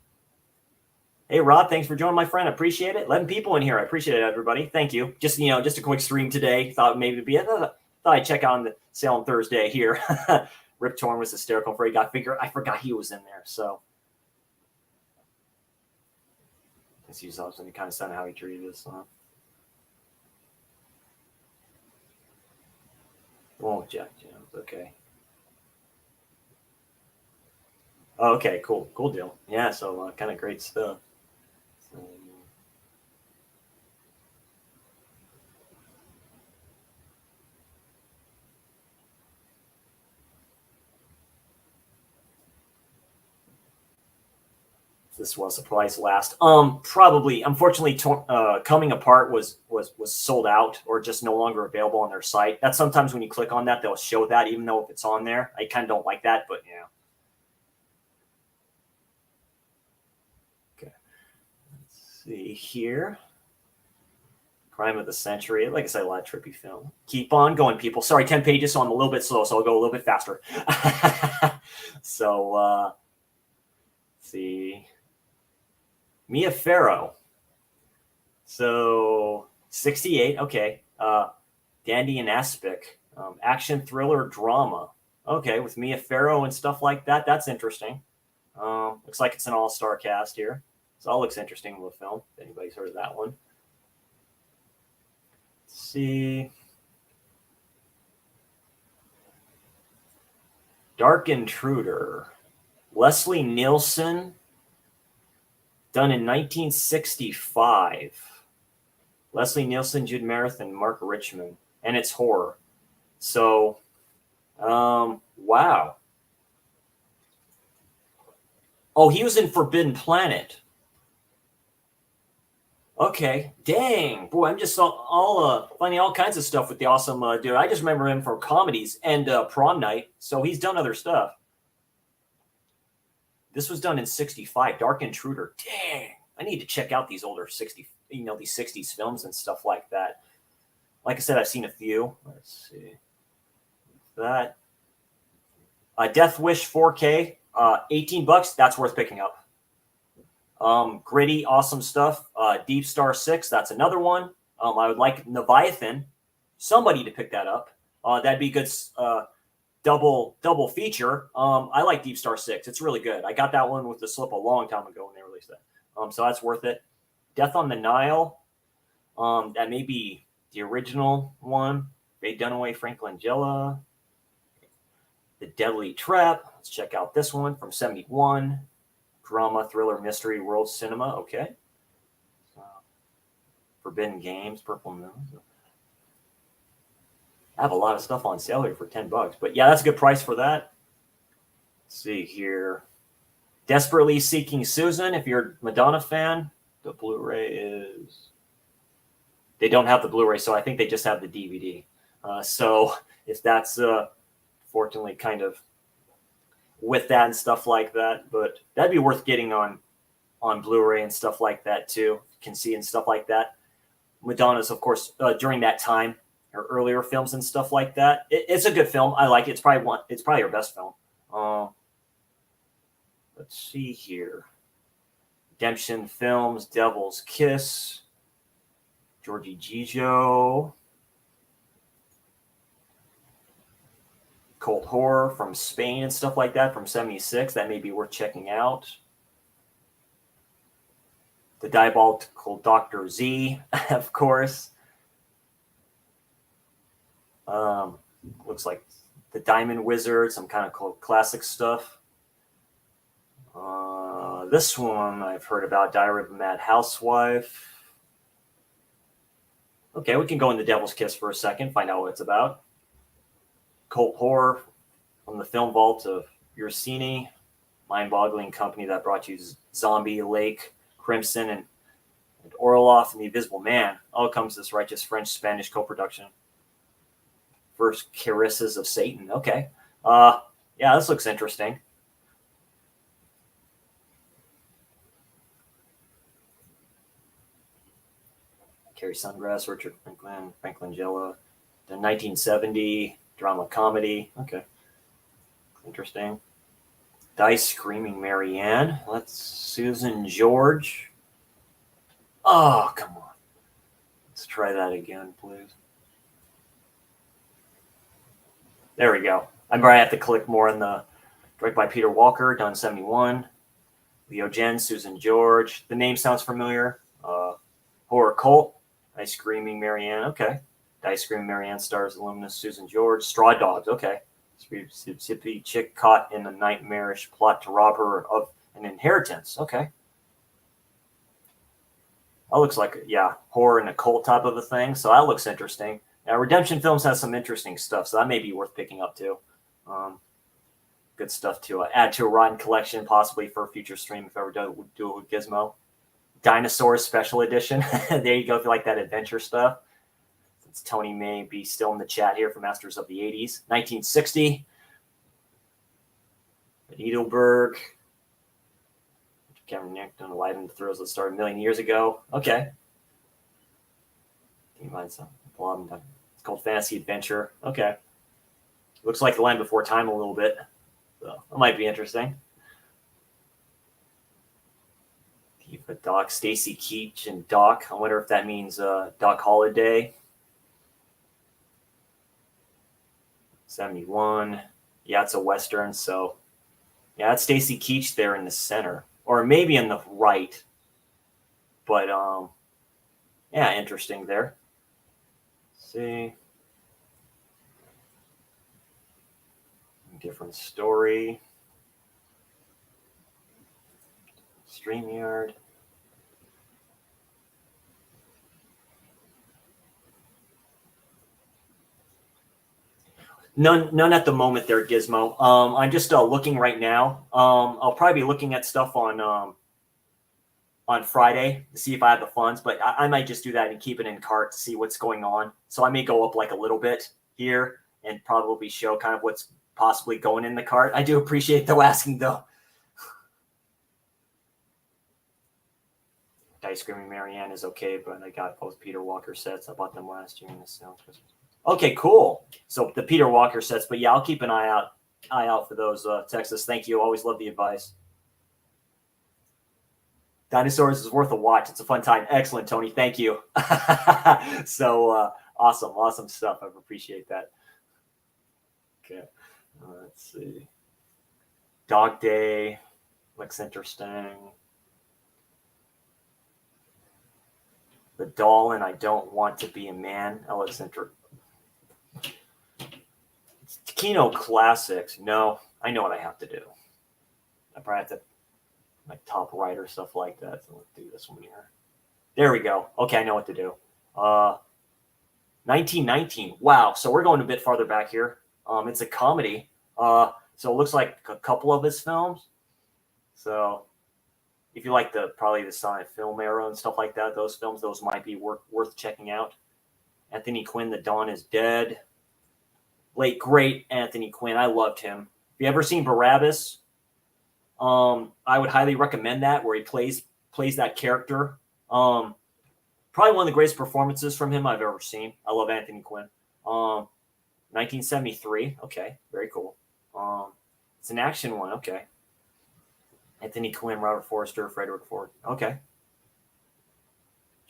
S1: Hey, Rob, thanks for joining, my friend. I appreciate it. 11 people in here. I appreciate it, everybody. Thank you. Just a quick stream today. Thought maybe it'd be. Thought I'd check on the sale on Thursday here. Rip Torn was hysterical for he got figure. I forgot he was in there. So let's use those and kind of sound how he treated us. Won't Jack Jones. Okay. Oh, okay, cool deal. Yeah, so kind of great stuff. So, this was a price last. Probably, unfortunately, Coming Apart was sold out or just no longer available on their site. That's sometimes when you click on that, they'll show that even though if it's on there. I kind of don't like that, but yeah. See here. Crime of the Century. Like I said, a lot of trippy film. Keep on going, people. Sorry, 10 pages, so I'm a little bit slow, so I'll go a little bit faster. So, let's see. Mia Farrow. So, 68. Okay. Dandy and Aspic. Action, thriller, drama. Okay, with Mia Farrow and stuff like that. That's interesting. Looks like it's an all-star cast here. So all looks interesting with the film. If anybody's heard of that one. Let's see. Dark Intruder. Leslie Nielsen. Done in 1965. Leslie Nielsen, Jude Merith, and Mark Richmond. And it's horror. So, wow. Oh, he was in Forbidden Planet. Okay, dang, boy, I'm just all finding all kinds of stuff with the awesome dude. I just remember him from comedies and Prom Night, so he's done other stuff. This was done in 65, Dark Intruder. Dang, I need to check out these older these 60s films and stuff like that. Like I said, I've seen a few. Let's see. That. Death Wish 4K, $18. That's worth picking up. Gritty, awesome stuff. Deep Star 6, that's another one. I would like Leviathan, somebody to pick that up. That'd be good double feature. I like Deep Star 6. It's really good. I got that one with the slip a long time ago when they released that. So that's worth it. Death on the Nile. That may be the original one. Faye Dunaway, Frank Langella. The Deadly Trap. Let's check out this one from 71. Drama, thriller, mystery, world cinema. Okay. Forbidden Games, Purple Moon. I have a lot of stuff on sale here for $10. But yeah, that's a good price for that. Let's see here. Desperately Seeking Susan, if you're a Madonna fan. The Blu-ray is... They don't have the Blu-ray, so I think they just have the DVD. So if that's fortunately kind of with that and stuff like that, but that'd be worth getting on Blu-ray and stuff like that too. You can see and stuff like that. Madonna's, of course, during that time, her earlier films and stuff like that. It's a good film. I like it. It's probably her best film. Let's see here. Redemption Films, Devil's Kiss, Georgie Gijo, Cult Horror from Spain and stuff like that from 76. That may be worth checking out. The Diabolical Dr. Z, of course. Looks like The Diamond Wizard, some kind of classic stuff. This one I've heard about, Diary of a Mad Housewife. Okay, we can go in The Devil's Kiss for a second, find out what it's about. Cult Horror from the Film Vault of Ursini, mind-boggling company that brought you Zombie, Lake, Crimson, and Orloff and The Invisible Man. All comes this righteous French-Spanish co-production. First Caresses of Satan. Okay. Yeah, this looks interesting. Carrie Sungrass, Richard Franklin Jella. The 1970 drama comedy. Okay. Interesting. Dice Screaming Marianne. That's Susan George. Oh, come on. Let's try that again, please. There we go. I might have to click more on the directed by Peter Walker, done 71. Leo Jen, Susan George. The name sounds familiar. Horror Cult. Dice Screaming Marianne. Okay. Dice Screaming Marianne stars alumnus Susan George. Straw Dogs. Okay. Sippy chick caught in a nightmarish plot to rob her of an inheritance. Okay. That looks like, yeah, horror and occult type of a thing. So that looks interesting. Now, Redemption Films has some interesting stuff, so that may be worth picking up too. Good stuff to add to a Rotten collection, possibly for a future stream if I ever do it with Gizmo. Dinosaurs Special Edition. There you go, if you like that adventure stuff. Since Tony may be still in the chat here for Masters of the 80s. 1960. Edelberg. Cameron Nick done Light in the Thrills that started a million years ago. Okay. It's called Fantasy Adventure. Okay. Looks like The Land Before Time a little bit. So that might be interesting. Doc, Stacy Keach and Doc. I wonder if that means Doc Holliday. 71. Yeah, it's a Western. So, yeah, it's Stacy Keach there in the center. Or maybe in the right. But, yeah, interesting there. Let's see. Different story. StreamYard. None at the moment there, Gizmo. I'm just looking right now. I'll probably be looking at stuff on Friday to see if I have the funds, but I might just do that and keep it in cart to see what's going on. So I may go up like a little bit here and probably show kind of what's possibly going in the cart. I do appreciate though asking though. Dice Screaming Marianne is okay, but I got both Peter Walker sets. I bought them last year in the sale. Okay, cool. So the Peter Walker sets, but yeah, I'll keep an eye out for those. Texas, thank you. Always love the advice. Dinosaurs is worth a watch. It's a fun time. Excellent, Tony. Thank you. So awesome stuff. I appreciate that. Okay, let's see. Dog Day looks interesting. The Doll and I Don't Want to Be a Man. That looks interesting. Kino Classics. No, I know what I have to do. I probably have to like top right or stuff like that. So let's do this one here. There we go. Okay, I know what to do. 1919. Wow. So we're going a bit farther back here. It's a comedy. So it looks like a couple of his films. So if you like probably the silent film era and stuff like that, those might be worth checking out. Anthony Quinn, The Dawn is Dead. Late great Anthony Quinn, I loved him. Have you ever seen Barabbas? I would highly recommend that, where he plays that character. Probably one of the greatest performances from him I've ever seen. I love Anthony Quinn. 1973. Okay, very cool. It's an action one. Okay. Anthony Quinn, Robert Forster, Frederick Ford. Okay.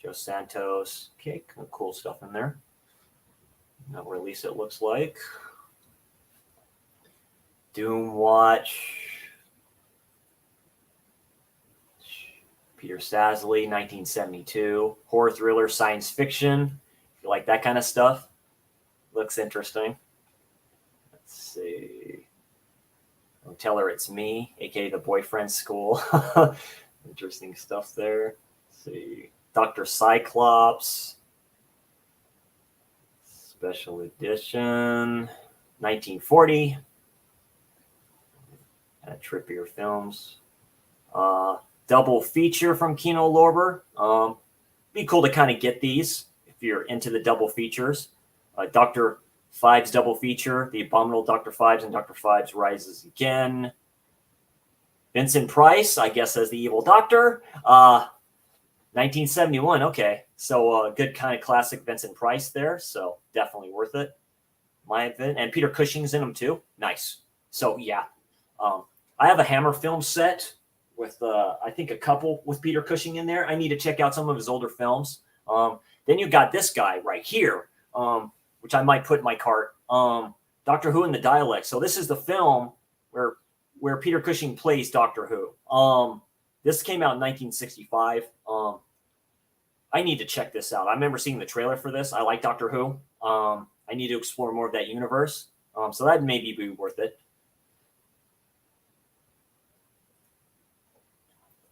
S1: Joe Santos. Okay, cool stuff in there. Not what at least it looks like. Doom Watch. Peter Sasley, 1972. Horror thriller, science fiction. If you like that kind of stuff, looks interesting. Let's see. Don't tell her it's me, aka the boyfriend school. Interesting stuff there. Let's see. Dr. Cyclops. Special edition. 1940. Trippier Films. Double feature from Kino Lorber. Be cool to kind of get these if you're into the double features. Dr. Phibes double feature, The Abominable Dr. Phibes and Dr. Phibes Rises Again. Vincent Price, I guess, as the evil doctor. 1971, okay. So good kind of classic Vincent Price there, so definitely worth it. And Peter Cushing's in them too. Nice. So yeah. I have a Hammer film set with I think a couple with Peter Cushing in there. I need to check out some of his older films. Then you got this guy right here, which I might put in my cart. Doctor Who and the Dialect. So this is the film where Peter Cushing plays Doctor Who. This came out in 1965. I need to check this out. I remember seeing the trailer for this. I like Doctor Who. I need to explore more of that universe. So that maybe be worth it.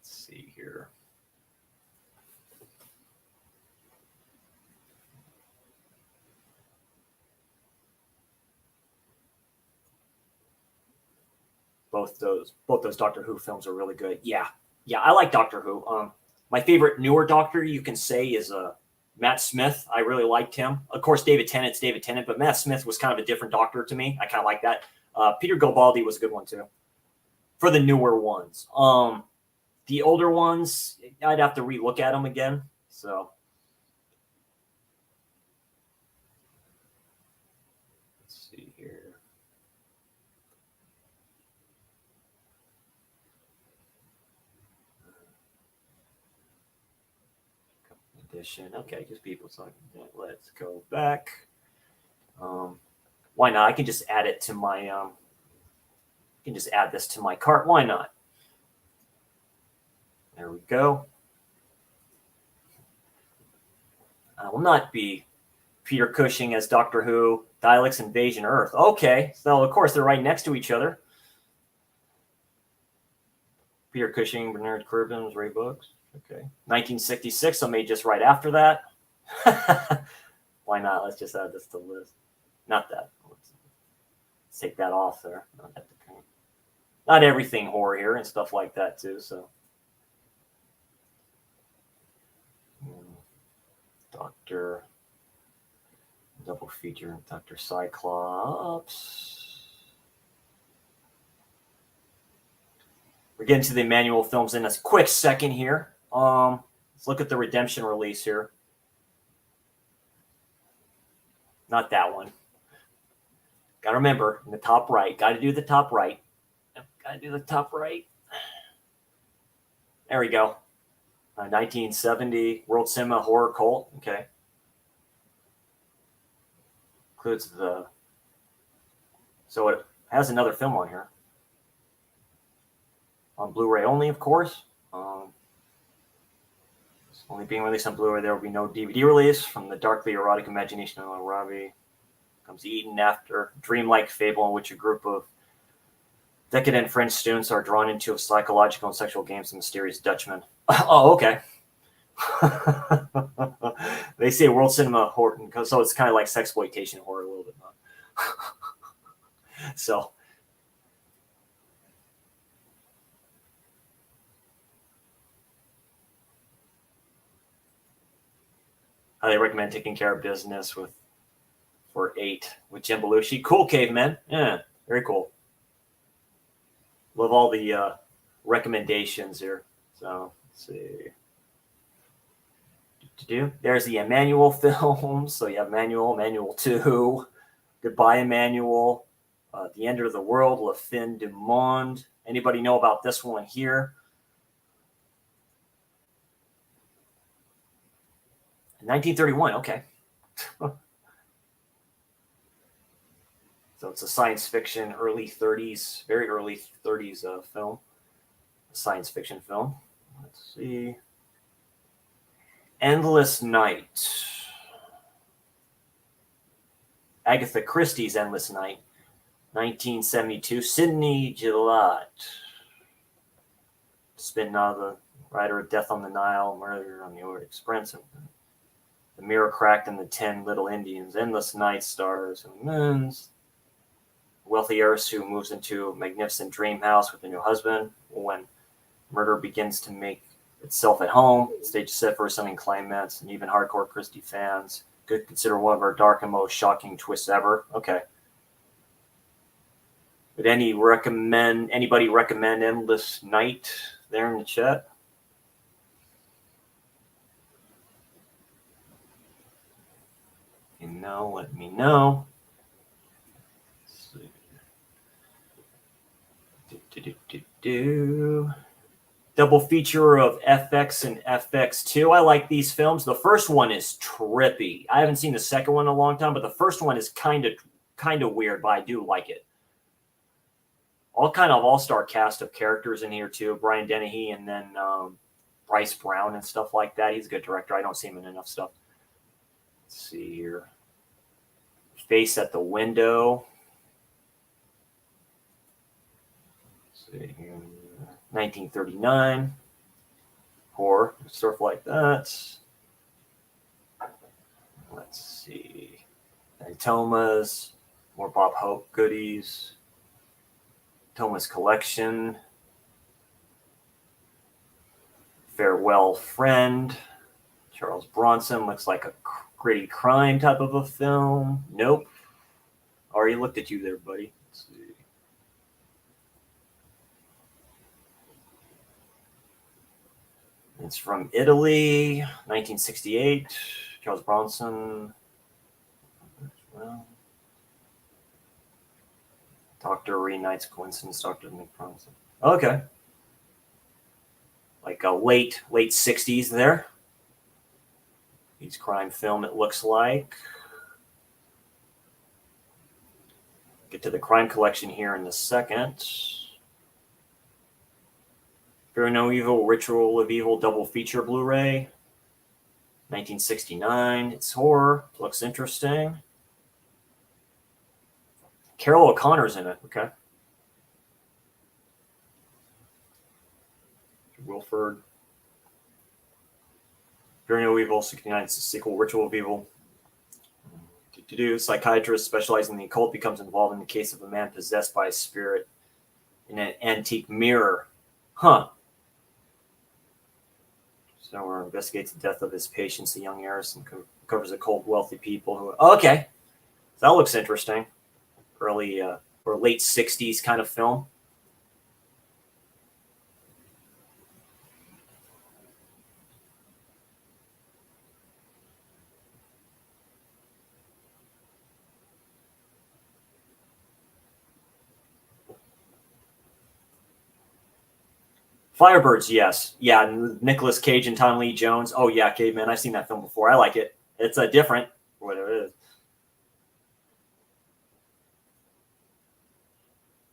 S1: See here. Both those Doctor Who films are really good. Yeah, I like Doctor Who. My favorite newer Doctor, you can say, is Matt Smith. I really liked him. Of course, David Tennant's David Tennant, but Matt Smith was kind of a different Doctor to me. I kind of like that. Peter Garibaldi was a good one too. For the newer ones. The older ones, I'd have to relook at them again. So let's see here. Edition. Okay, just people talking. Let's go back. Why not? I can just add it to my. I can just add this to my cart. Why not? There we go. I will not be Peter Cushing as Doctor Who, Daleks Invasion Earth. Okay, so of course they're right next to each other. Peter Cushing, Bernard Cribbins, Ray Books. Okay. 1966, so maybe just right after that. Why not? Let's just add this to the list. Not that. Let's take that off there. Not everything horror here and stuff like that too, so. Doctor double feature, Dr. Cyclops. We're getting to the Emmanuel films in a quick second here. Let's look at the Redemption release here. Not that one. Got to remember, in the top right. Got to do the top right. Got to do the top right. There we go. 1970 World Cinema Horror Cult. Okay. Includes the. So it has another film on here. On Blu-ray only, of course. It's only being released on Blu-ray. There will be no DVD release. From the darkly erotic imagination of Robbie comes Eden after dreamlike fable in which a group of decadent French students are drawn into psychological and sexual games of mysterious Dutchmen. Oh, okay. They say world cinema horror, so it's kind of like sexploitation horror a little bit. So. Highly recommend Taking Care of Business for 8 with Jim Belushi. Cool, Caveman. Yeah, very cool. Love all the recommendations here. So let's see. There's the Emmanuel films. So you have Emmanuel 2, Goodbye Emmanuel, The End of the World, La Fin du Monde. Anybody know about this one here? 1931, okay. So it's a science fiction, early 30s, very early 30s film, a science fiction film. Let's see. Endless Night. Agatha Christie's Endless Night, 1972. Sidney Gillette. Spin novel, writer of Death on the Nile, Murder on the Orient Express, The Mirror Cracked, and the 10 Little Indians. Endless Night stars and moons. Wealthy heiress who moves into a magnificent dream house with a new husband. When murder begins to make itself at home, the stage is set for a stunning climax, and even hardcore Christie fans could consider one of our dark and most shocking twists ever. Okay. Would anybody recommend Endless Night there in the chat? You know, let me know. Double feature of FX and FX2. I like these films. The first one is trippy. I haven't seen the second one in a long time, but the first one is kind of weird, but I do like it. All kind of all-star cast of characters in here too. Brian Dennehy and then Bryce Brown and stuff like that. He's a good director. I don't see him in enough stuff. Let's see here. Face at the Window. 1939. Horror, stuff like that. Let's see. And Thomas, more Bob Hope goodies. Thomas Collection. Farewell Friend. Charles Bronson, looks like a gritty crime type of a film. Nope. Already looked at you there, buddy. Let's see. It's from Italy, 1968. Charles Bronson. Well, Doctor reunites coincidence. Dr. Nick Bronson. Okay. Like a late 60s there. Each crime film, it looks like. Get to the crime collection here in a second. Fear No Evil, Ritual of Evil double feature Blu-ray. 1969. It's horror. Looks interesting. Carol O'Connor's in it. Okay. Wilford. Fear No Evil, 69. It's a sequel. Ritual of Evil. Psychiatrist specializing in the occult becomes involved in the case of a man possessed by a spirit in an antique mirror. Huh. Stoner investigates the death of his patients, the young heiress, and covers occult wealthy people who. Okay, that looks interesting. Early or late 60s kind of film. Firebirds, yes. Yeah, Nicolas Cage and Tom Lee Jones. Oh, yeah, Caveman. I've seen that film before. I like it. It's a different, whatever it is.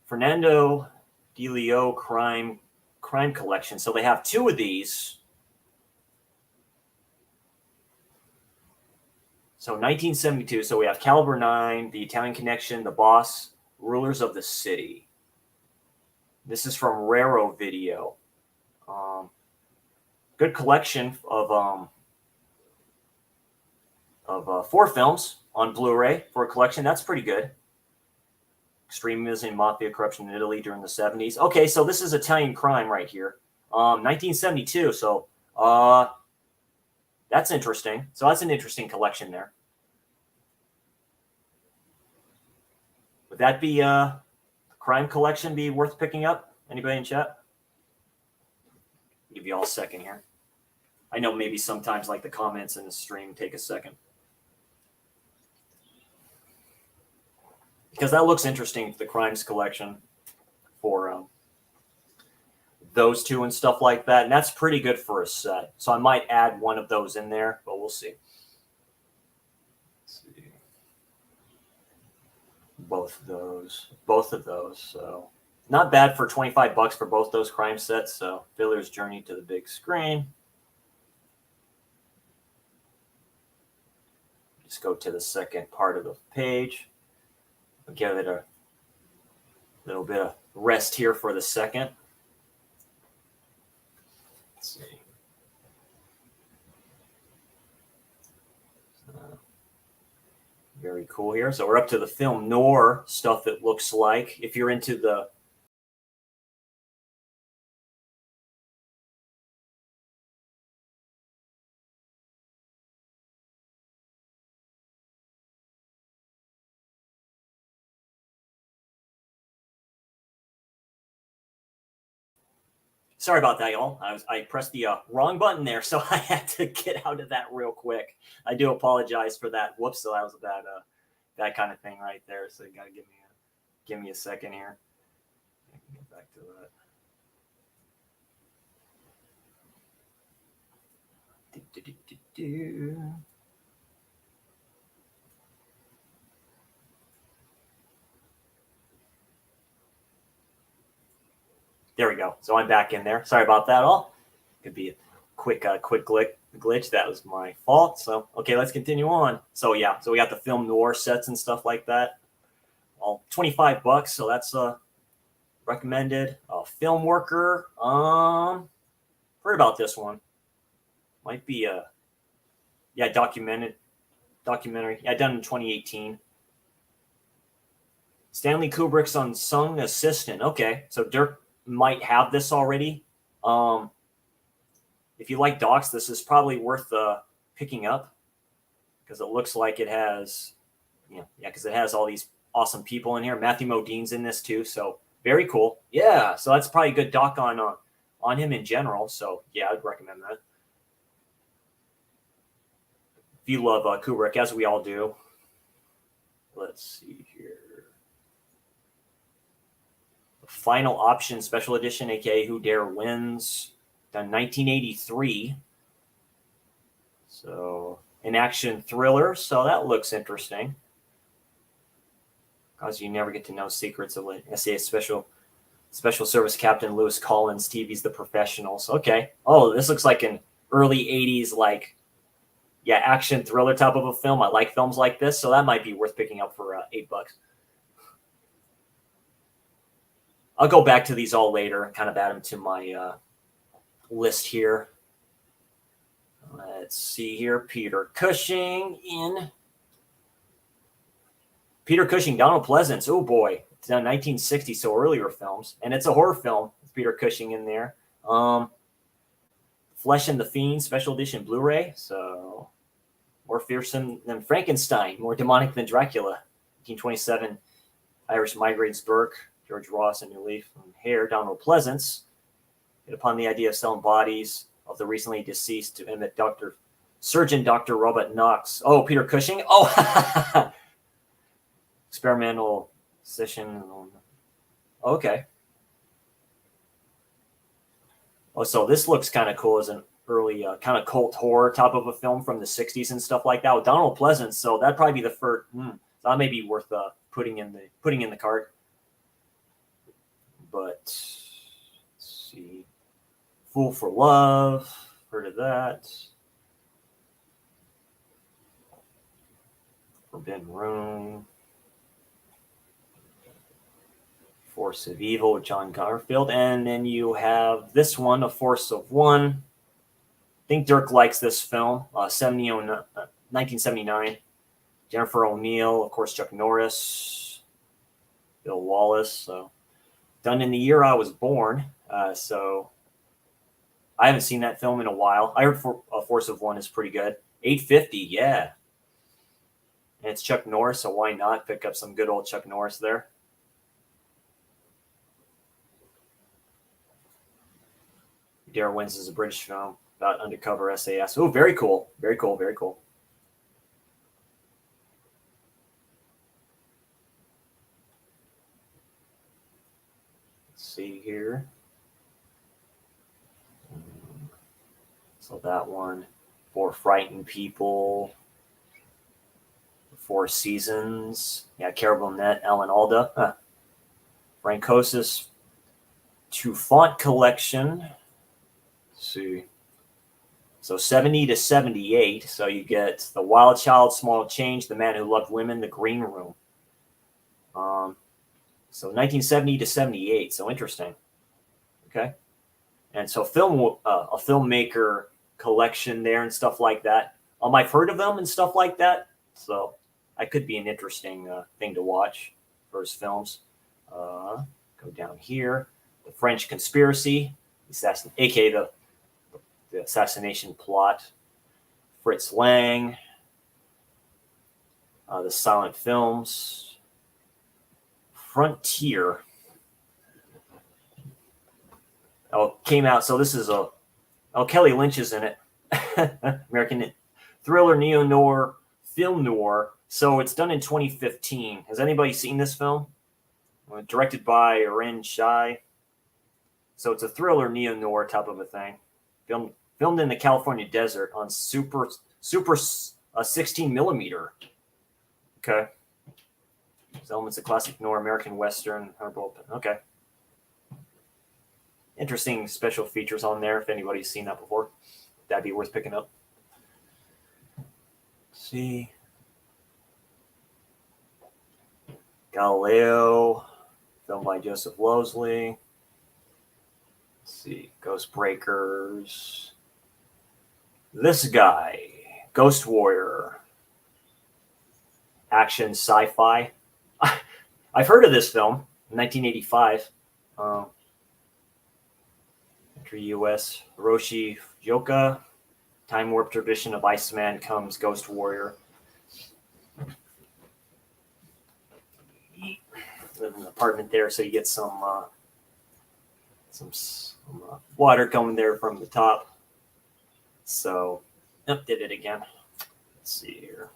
S1: Fernando Di Leo crime collection. So they have 2 of these. So 1972. So we have Caliber 9, The Italian Connection, The Boss, Rulers of the City. This is from Raro Video. Good collection of 4 films on Blu-ray for a collection. That's pretty good. Extremism, mafia, corruption in Italy during the 70s. Okay, so this is Italian crime right here. 1972. So that That's interesting. So that's an interesting collection there. Would that be a crime collection be worth picking up? Anybody in chat? I'll give you all a second here. I know maybe sometimes like the comments in the stream take a second. Because that looks interesting, the crimes collection for those two and stuff like that. And that's pretty good for a set. So I might add one of those in there, but we'll see. Let's see. Both of those. So not bad for $25 for both those crime sets. So Fiddler's Journey to the Big Screen. Just go to the second part of the page. I'll give it a little bit of rest here for the second. Let's see. Very cool here. So we're up to the film noir stuff, it looks like. If you're into the Sorry about that, y'all. I pressed the wrong button there, so I had to get out of that real quick. I do apologize for that. Whoops, so that was a bad kind of thing right there. So you got to give me a second here. I can get back to that. There we go. So I'm back in there. Sorry about that all. Could be a quick glitch. That was my fault. So, okay, let's continue on. So, yeah. So we got the film noir sets and stuff like that. All $25. So that's recommended. Film Worker. Heard about this one. Might be documentary. Yeah, done in 2018. Stanley Kubrick's Unsung Assistant. Okay. So Dirk might have this already. If you like docs, this is probably worth picking up because it looks like it has, because it has all these awesome people in here. Matthew Modine's in this too, so very cool. Yeah, so that's probably a good doc on him in general. So yeah, I'd recommend that. If you love Kubrick, as we all do. Let's see here. Final Option Special Edition, aka Who Dare Wins, done 1983. So an action thriller. So that looks interesting. Because you never get to know secrets of SAS Special Service Captain Lewis Collins, TV's The Professionals. Okay. Oh, this looks like an early 80s, action thriller type of a film. I like films like this, so that might be worth picking up for $8. I'll go back to these all later and kind of add them to my list here. Let's see here. Peter Cushing, Donald Pleasance. Oh, boy. It's now 1960, so earlier films. And it's a horror film with Peter Cushing in there. Flesh and the Fiend, Special Edition Blu-ray. So more fearsome than Frankenstein, more demonic than Dracula. 1927, Irish Migraines Burke. George Ross and New Leaf from Hair, Donald Pleasance, hit upon the idea of selling bodies of the recently deceased to emit Surgeon Dr. Robert Knox. Oh, Peter Cushing. Oh, experimental session. Okay. Oh, so this looks kind of cool as an early kind of cult horror type of a film from the 60s and stuff like that with Donald Pleasance. So that'd probably be the first. So that may be worth putting in the cart. But let's see, Fool for Love, heard of that. Forbidden Room, Force of Evil with John Garfield, and then you have this one, A Force of One. I think Dirk likes this film, 1979. Jennifer O'Neill, of course, Chuck Norris, Bill Wallace, so. Done in the year I was born. So I haven't seen that film in a while. I heard Force of One is pretty good. 850, yeah. And it's Chuck Norris, so why not pick up some good old Chuck Norris there? Dare Wins is a British film about undercover SAS. Oh, very cool. Very cool. Very cool. Let's see here. So that one. For Frightened People. Four Seasons. Yeah, Carol Burnett, Alan Alda. Francosis to Font Collection. Let's see. So 70 to 78. So you get The Wild Child, Small Change, The Man Who Loved Women, The Green Room. So 1970 to 78. So interesting. Okay. And so a filmmaker collection there and stuff like that. I've heard of them and stuff like that. So that could be an interesting thing to watch for his films. Go down here. The French Conspiracy, aka the assassination plot. Fritz Lang. The silent films. Frontier. Came out. So this is Kelly Lynch is in it. American thriller, neo-noir, film noir. So it's done in 2015. Has anybody seen this film? Directed by Ren Shai. So it's a thriller, neo-noir type of a thing. Filmed in the California desert on super 16 millimeter. Okay. There's elements of classic noir, American Western. Okay. Interesting special features on there. If anybody's seen that before, that'd be worth picking up. Let's see. Galileo, filmed by Joseph Losley. Let's see. Ghost Breakers. This guy. Ghost Warrior. Action sci-fi. I've heard of this film. 1985. Entry U.S. Hiroshi Yoka. Time warp tradition of Iceman comes Ghost Warrior. Live in an apartment there, so you get some water coming there from the top. So, did it again. Let's see here.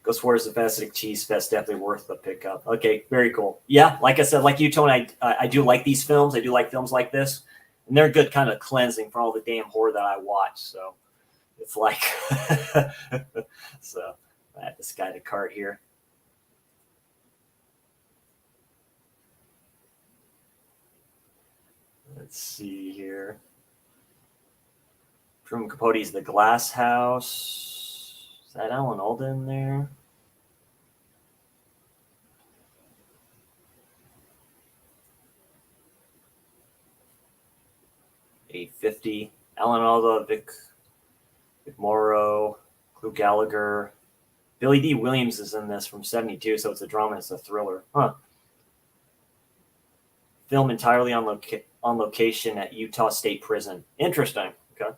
S1: Ghost Warrior is a fantastic cheese fest, definitely worth the pickup. Okay, very cool. Yeah, like I said, like you, Tony, I do like these films. I do like films like this, and they're good kind of cleansing for all the damn horror that I watch. So it's like, so I have this guy to cart here. Let's see here. Truman Capote's The Glass House. Is that Alan Alda in there? $850. Alan Alda, Vic Morrow, Clu Gallagher. Billy D. Williams is in this from 72, so it's a drama, it's a thriller. Film entirely on location at Utah State Prison. Interesting. Okay.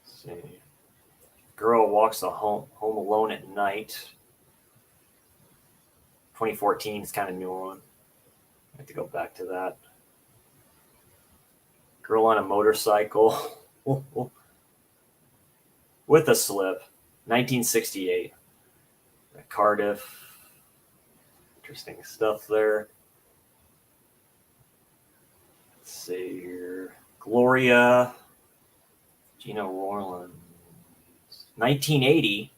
S1: Let's see. Girl walks home alone at night. 2014 is kind of new one. I have to go back to that. Girl on a motorcycle with a slip. 1968. Cardiff. Interesting stuff there. Let's see here. Gloria. Gina Rowland. 1980.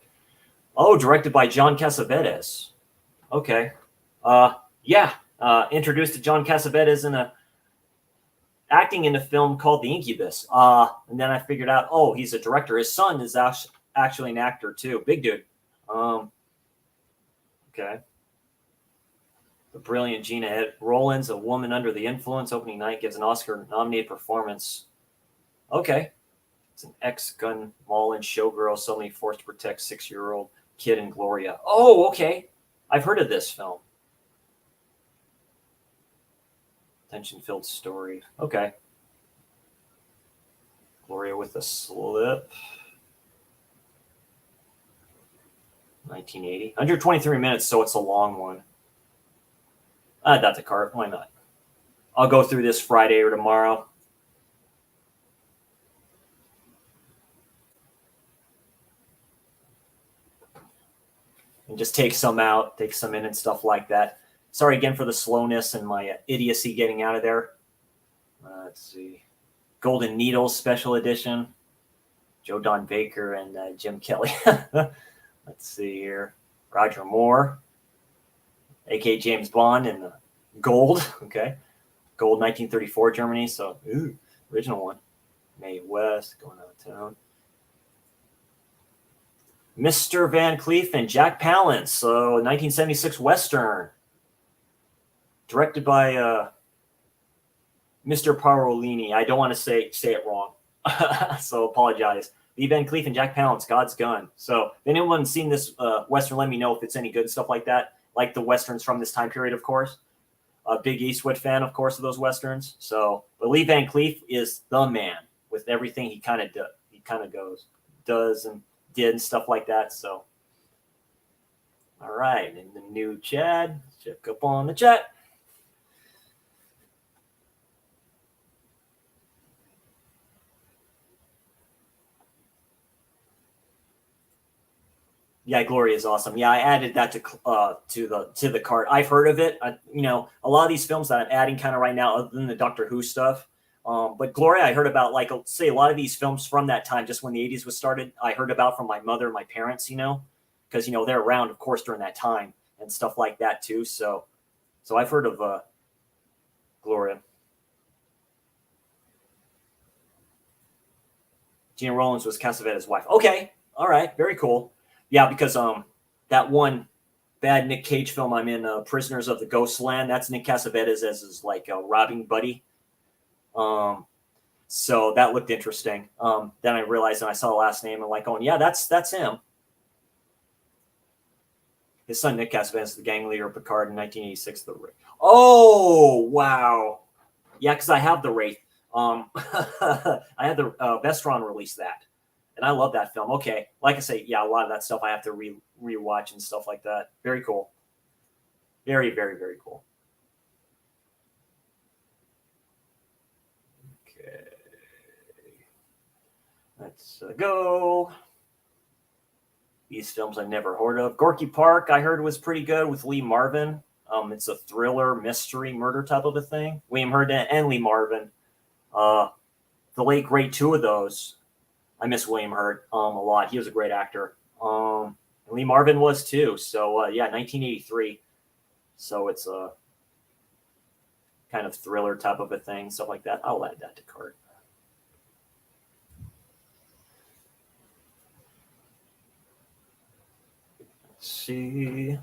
S1: Oh, directed by John Cassavetes. Okay. Introduced to John Cassavetes acting in a film called The Incubus. And then I figured out, oh, he's a director. His son is actually an actor too. Big dude. Okay. The brilliant Gina Rollins, A Woman Under the Influence, opening night, gives an Oscar-nominated performance. Okay. It's an ex-gun mall and showgirl suddenly forced to protect 6-year-old kid in Gloria. Oh, okay. I've heard of this film. Tension-filled story. Okay. Gloria with a slip. 1980. 123 minutes, so it's a long one. Add that to cart. Why not? I'll go through this Friday or tomorrow. And just take some out, take some in and stuff like that. Sorry again for the slowness and my idiocy getting out of there. Let's see. Golden Needles Special Edition. Joe Don Baker and Jim Kelly. Let's see here. Roger Moore. A.K. James Bond in the gold. Okay. Gold 1934 Germany. So, original one. Mae West going out of town. Mr. Van Cleef and Jack Palance. So, 1976 Western. Directed by Mr. Parolini. I don't want to say it wrong. So, apologize. Lee Van Cleef and Jack Palance, God's Gun. So, if anyone's seen this Western, let me know if it's any good, stuff like that. Like the Westerns from this time period, of course. A big Eastwood fan, of course, of those Westerns. So, but Lee Van Cleef is the man with everything he kind of does and did and stuff like that. So, all right. And the new Chad, check up on the chat. Yeah, Gloria is awesome. Yeah, I added that to the cart. I've heard of it. A lot of these films that I'm adding kind of right now, other than the Doctor Who stuff. But Gloria, I heard about, like, say, a lot of these films from that time, just when the 80s was started, I heard about from my mother and my parents, because, they're around, of course, during that time and stuff like that, too. So I've heard of Gloria. Gina Rollins was Cassavetes' wife. Okay. All right. Very cool. Yeah, because that one bad Nick Cage film I'm in, Prisoners of the Ghostland, that's Nick Cassavetes as his, like, robbing buddy. So that looked interesting. Then I realized, and I saw the last name, and like, oh yeah, that's him. His son Nick Cassavetes, the gang leader of Picard in 1986. Oh wow, yeah, because I have the Wraith. I had the Vestron release that, and I love that film. Okay, like I say, yeah, a lot of that stuff I have to rewatch and stuff like that. Very cool. Very, very, very cool. Let's go. These films I've never heard of. Gorky Park, I heard was pretty good with Lee Marvin. It's a thriller, mystery, murder type of a thing. William Hurt and Lee Marvin. The late great two of those. I miss William Hurt a lot. He was a great actor. And Lee Marvin was too. So, 1983. So it's a kind of thriller type of a thing, stuff like that. I'll add that to cart. See,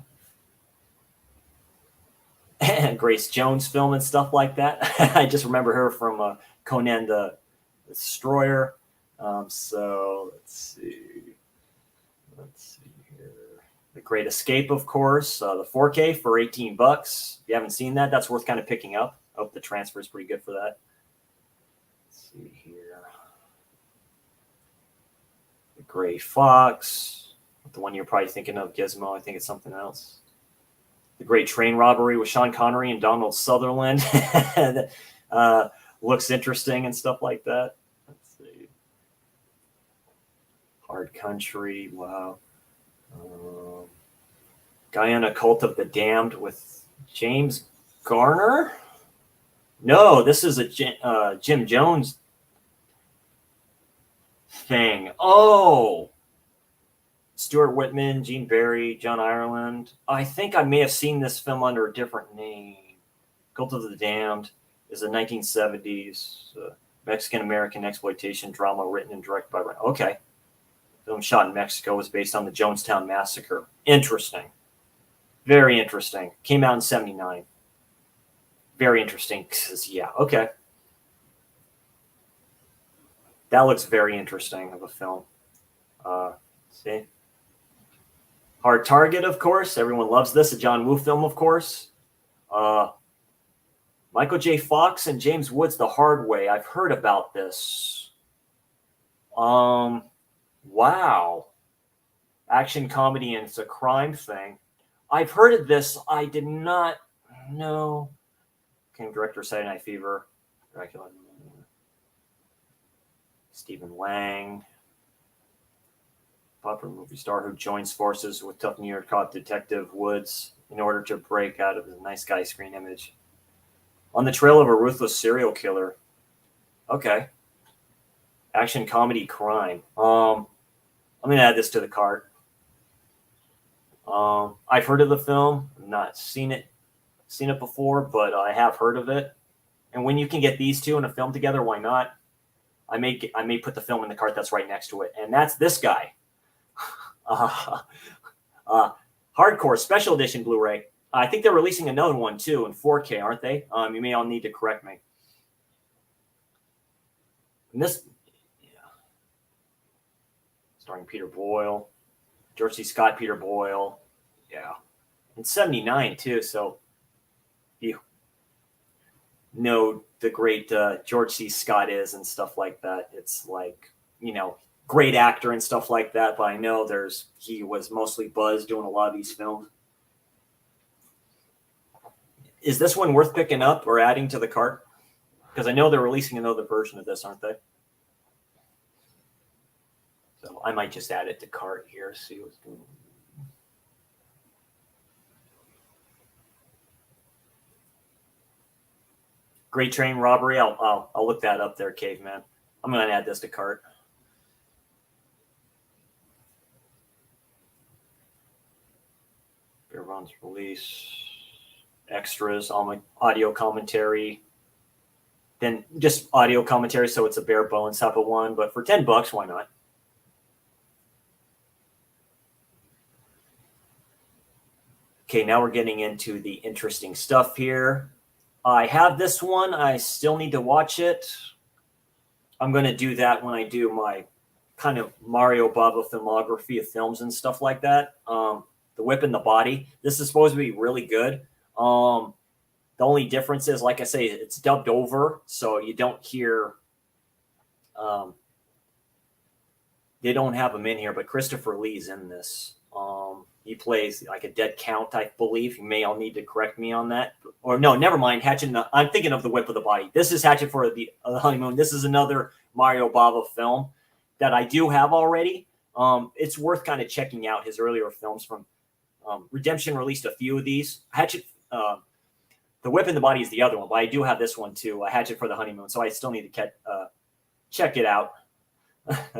S1: Grace Jones film and stuff like that. I just remember her from Conan the Destroyer. So let's see here. The Great Escape, of course. The 4K for $18. If you haven't seen that, that's worth kind of picking up. I hope the transfer is pretty good for that. Let's see here. The Gray Fox. The one you're probably thinking of, Gizmo. I think it's something else. The Great Train Robbery with Sean Connery and Donald Sutherland. Looks interesting and stuff like that. Let's see. Hard Country. Wow. Guyana Cult of the Damned with James Garner. No, this is a Jim Jones thing. Oh. Stuart Whitman, Gene Barry, John Ireland. I think I may have seen this film under a different name. Cult of the Damned is a 1970s Mexican-American exploitation drama written and directed by... Okay. Film shot in Mexico was based on the Jonestown Massacre. Interesting. Very interesting. Came out in 79. Very interesting. Yeah, okay. That looks very interesting of a film. See? Hard Target, of course. Everyone loves this. A John Woo film, of course. Michael J. Fox and James Woods, The Hard Way. I've heard about this. Wow. Action comedy, and it's a crime thing. I've heard of this. I did not know. Came director Saturday Night Fever. Dracula. Stephen Lang. Popular movie star who joins forces with tough New York cop detective Woods in order to break out of his nice guy screen image. On the trail of a ruthless serial killer. Okay. Action comedy crime. I'm gonna add this to the cart. I've heard of the film, not seen it before, but I have heard of it. And when you can get these two in a film together, why not? I may put the film in the cart that's right next to it, and that's this guy. Hardcore Special Edition Blu-ray. I think they're releasing another one too in 4K, aren't they? You may all need to correct me. And this, yeah, starring Peter Boyle, George C. Scott, Peter Boyle, yeah, in 79 too. So you know the great George C. Scott is and stuff like that. It's like, great actor and stuff like that. But I know he was mostly buzzed doing a lot of these films. Is this one worth picking up or adding to the cart? Because I know they're releasing another version of this, aren't they? So I might just add it to cart here, see what's going on. Great Train Robbery. I'll look that up there, Caveman. I'm going to add this to cart. Bear Bonds release. Extras, all my audio commentary. Then just audio commentary, so it's a bare bones type of one. But for $10, why not? Okay, now we're getting into the interesting stuff here. I have this one. I still need to watch it. I'm going to do that when I do my kind of Mario Bava filmography of films and stuff like that. The Whip and the Body. This is supposed to be really good. The only difference is, like I say, it's dubbed over, so you don't hear. They don't have him in here, but Christopher Lee's in this. He plays like a dead count, I believe. You may all need to correct me on that. Or no, never mind. Hatchet. I'm thinking of The Whip of the Body. This is Hatchet for the Honeymoon. This is another Mario Bava film that I do have already. It's worth kind of checking out his earlier films. From Redemption released a few of these. Hatchet. The Whip in the Body is the other one, but I do have this one too, Hatchet for the Honeymoon. So I still need to check it out.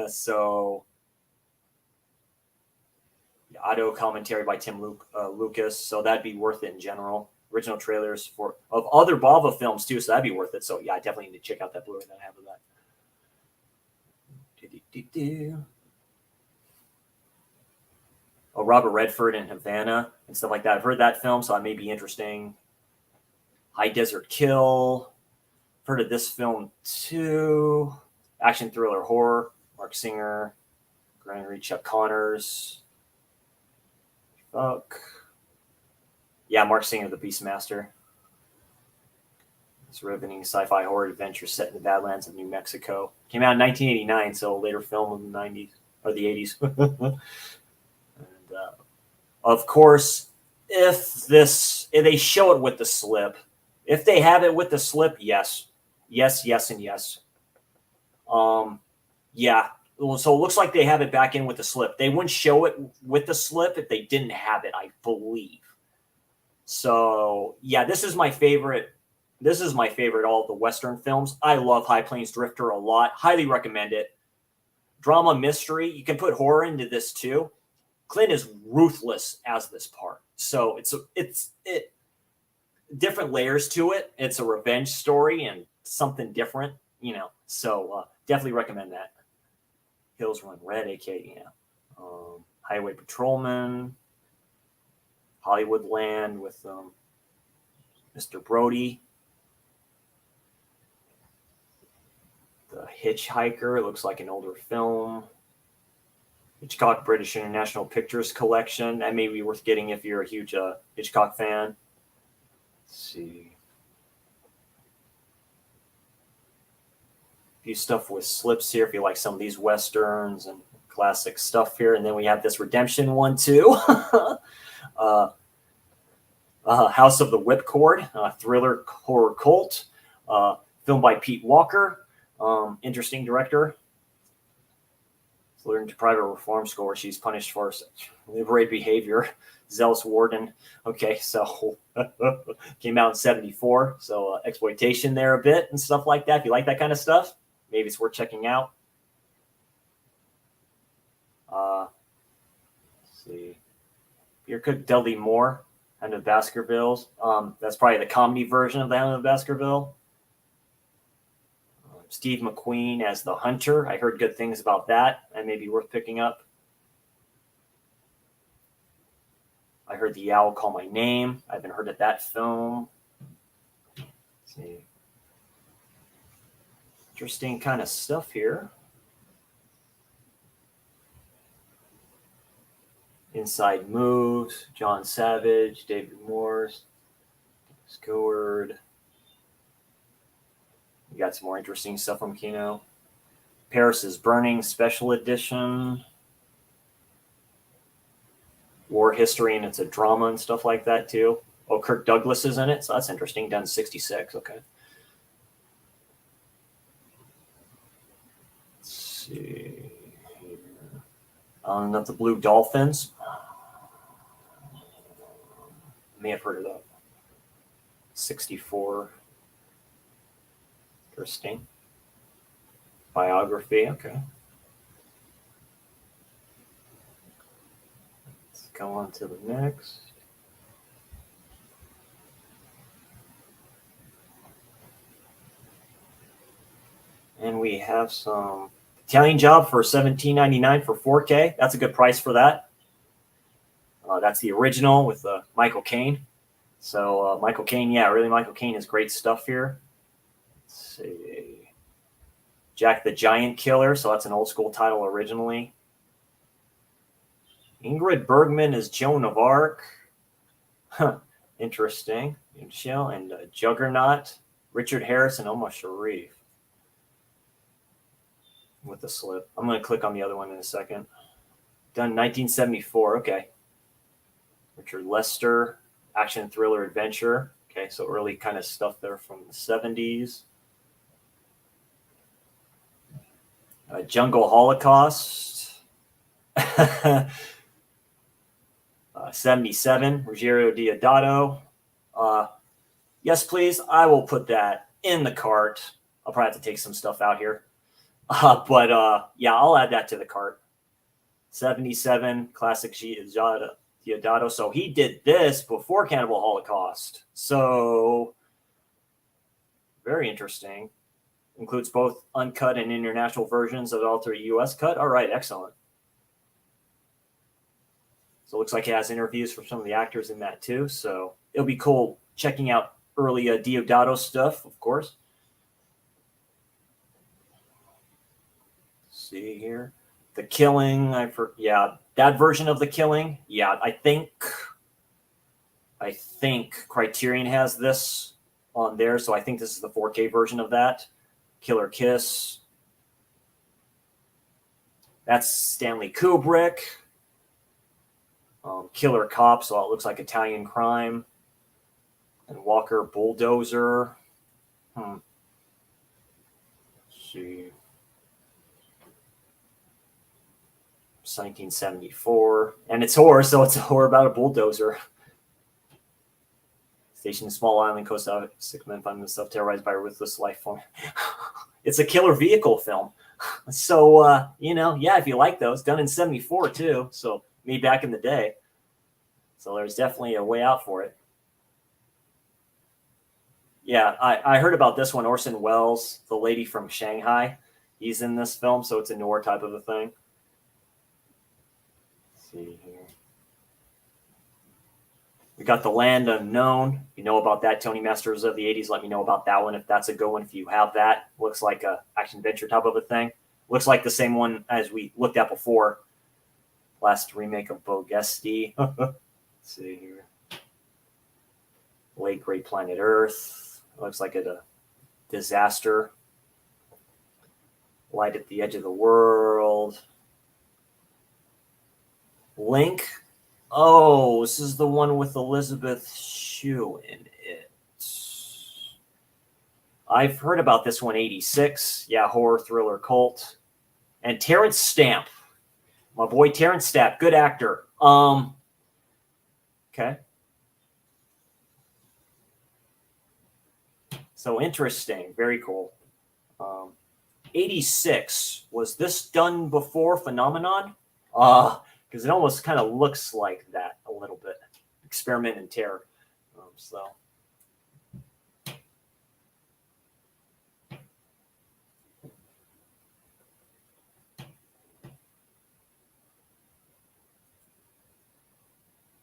S1: So, audio commentary by Tim Lucas. So that'd be worth it in general. Original trailers of other Bava films too. So that'd be worth it. So yeah, I definitely need to check out that Blu-ray that I have of that. Oh, Robert Redford and Havana and stuff like that. I've heard that film, so it may be interesting. High Desert Kill. Heard of this film too. Action thriller horror. Mark Singer, Gregory Chuck Connors. Fuck. Yeah, Mark Singer, the Beastmaster. It's a riveting sci-fi horror adventure set in the Badlands of New Mexico. Came out in 1989, so a later film of the 90s or the 80s. And of course, if they show it with the slip, if they have it with the slip, yes, and yes. Yeah. So it looks like they have it back in with the slip. They wouldn't show it with the slip if they didn't have it, I believe. So yeah, this is my favorite. This is my favorite all of the Western films. I love High Plains Drifter a lot. Highly recommend it. Drama mystery. You can put horror into this too. Clint is ruthless as this part. So it's different layers to it. It's a revenge story and something different, So definitely recommend that. Hills Run Red, aka Highway Patrolman. Hollywoodland with Mr. Brody. The Hitchhiker, it looks like an older film. Hitchcock British International Pictures Collection. That may be worth getting if you're a huge Hitchcock fan. Let's see. A few stuff with slips here if you like some of these Westerns and classic stuff here. And then we have this Redemption one too. House of the Whipcord, thriller horror cult. Filmed by Pete Walker. Interesting director. Learned to private reform school where she's punished for liberated behavior. Zealous warden. Okay, so came out in 1974. So exploitation there a bit and stuff like that. If you like that kind of stuff, maybe it's worth checking out. Let's see. Peter Cook, Dudley Moore, Hound of Baskervilles. That's probably the comedy version of the Hound of Baskerville. Steve McQueen as the Hunter. I heard good things about that. That may be worth picking up. I heard The Owl Call My Name. I haven't heard of that film. Let's see. Interesting kind of stuff here. Inside Moves, John Savage, David Morse, Scoward. We got some more interesting stuff from Kino. Paris is Burning Special Edition. War history, and it's a drama and stuff like that too. Oh, Kirk Douglas is in it, so that's interesting. Done 1966. Okay. Let's see here. Not the Blue Dolphins. May have heard of that. 1964. Interesting. Biography. Okay. Let's go on to the next. And we have some Italian Job for $17.99 for 4K. That's a good price for that. That's the original with Michael Caine. So Michael Caine, yeah, really Michael Caine is great stuff here. Let's see. Jack the Giant Killer. So that's an old school title originally. Ingrid Bergman is Joan of Arc. Huh. Interesting. Michelle and Juggernaut. Richard Harris and Omar Sharif. With the slip. I'm going to click on the other one in a second. Done 1974. Okay. Richard Lester. Action, thriller, adventure. Okay, so early kind of stuff there from the 70s. Jungle Holocaust. 77, Ruggiero Deodato. Yes, please. I will put that in the cart. I'll probably have to take some stuff out here. But yeah, I'll add that to the cart. 77, classic Deodato. So he did this before Cannibal Holocaust. So very interesting. Includes both uncut and international versions of the alternate US cut. All right, excellent. So it looks like it has interviews from some of the actors in that too. So it'll be cool checking out early Deodato stuff, of course. Let's see here. The Killing. Yeah, that version of The Killing. Yeah, I think Criterion has this on there. So I think this is the 4K version of that. Killer Kiss. That's Stanley Kubrick. Killer Cop, so it looks like Italian Crime. And Walker Bulldozer. Let's see. 1974. And it's horror, so it's a horror about a bulldozer. Stationed in a small island coast out, 6 men find themselves terrorized by a ruthless life form. It's a killer vehicle film. So, yeah, if you like those, done in 74 too. So me back in the day. So there's definitely a way out for it. Yeah, I heard about this one. Orson Welles, The Lady from Shanghai. He's in this film, so it's a noir type of a thing. Let's see here. We got The Land Unknown. You know about that, Tony Masters of the 80s. Let me know about that one if that's a good one. If you have that, looks like a action-adventure type of a thing. Looks like the same one as we looked at before. Last remake of Bogesti. Let's see here. Late Great Planet Earth. Looks like a disaster. Light at the Edge of the World. Link. Oh, this is the one with Elizabeth Shue in it. I've heard about this one, 86. Yeah, horror, thriller, cult. And Terrence Stamp. My boy Terrence Stamp, good actor. Okay. So interesting. Very cool. 86. Was this done before Phenomenon? Because it almost kind of looks like that a little bit. Experiment in Terror.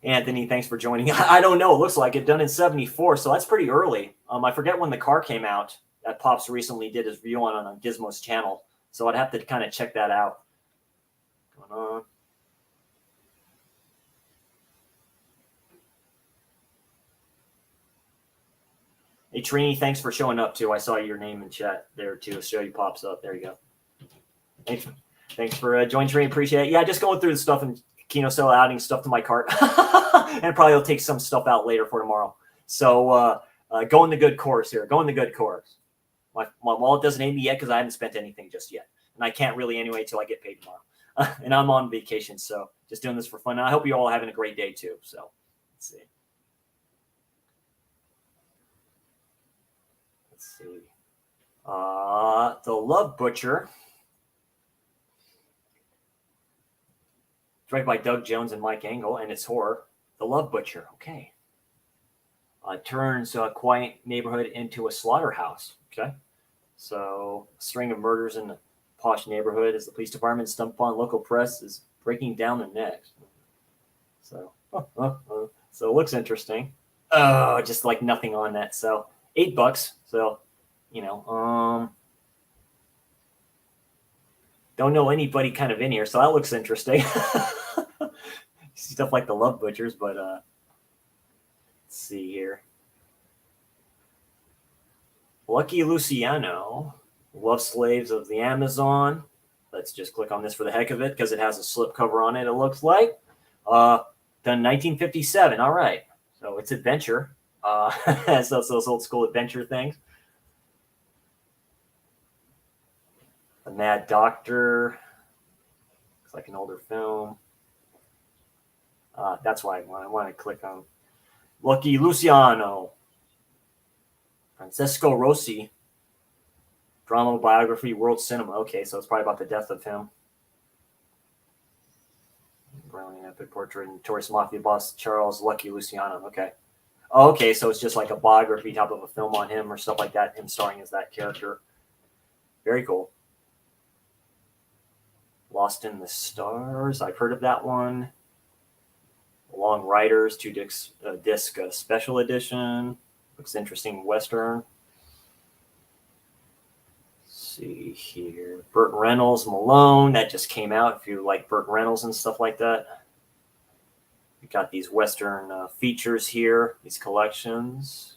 S1: Anthony, thanks for joining. I don't know. It looks like it. Done in 74, so that's pretty early. I forget when the car came out. That Pops recently did his review on Gizmo's channel, so I'd have to kind of check that out. Going on. Hey, Trini, thanks for showing up, too. I saw your name in chat there, too. Show you pops up. There you go. Thanks for joining, Trini. Appreciate it. Yeah, just going through the stuff and Kino Cell, adding stuff to my cart. And probably will take some stuff out later for tomorrow. So going the good course here. Going the good course. My wallet doesn't aid me yet because I haven't spent anything just yet. And I can't really anyway until I get paid tomorrow. And I'm on vacation, so just doing this for fun. And I hope you all are having a great day, too. So let's see. The Love Butcher. Directed by Doug Jones and Mike Engel, and it's horror. The Love Butcher. Okay. Turns a quiet neighborhood into a slaughterhouse. Okay. So, a string of murders in a posh neighborhood as the police department stumped upon local press is breaking down the necks. So, so it looks interesting. Oh, just like nothing on that. So, $8. So, don't know anybody kind of in here, so that looks interesting. Stuff like the Love Butchers, but let's see here. Lucky Luciano, Love Slaves of the Amazon. Let's just click on this for the heck of it because it has a slipcover on it, it looks like. Done 1957. All right. So it's adventure. So those old school adventure things. The Mad Doctor. Looks like an older film. That's why I want to click on Lucky Luciano. Francesco Rossi. Drama, biography, world cinema. Okay, so it's probably about the death of him. Brilliant epic portrait of notorious mafia boss Charles Lucky Luciano. Okay. Oh, okay, so it's just like a biography type of a film on him or stuff like that, him starring as that character. Very cool. Lost in the Stars. I've heard of that one. Long Riders, 2-disc special edition. Looks interesting. Western. Let's see here. Burt Reynolds, Malone. That just came out. If you like Burt Reynolds and stuff like that. We got these Western features here. These collections.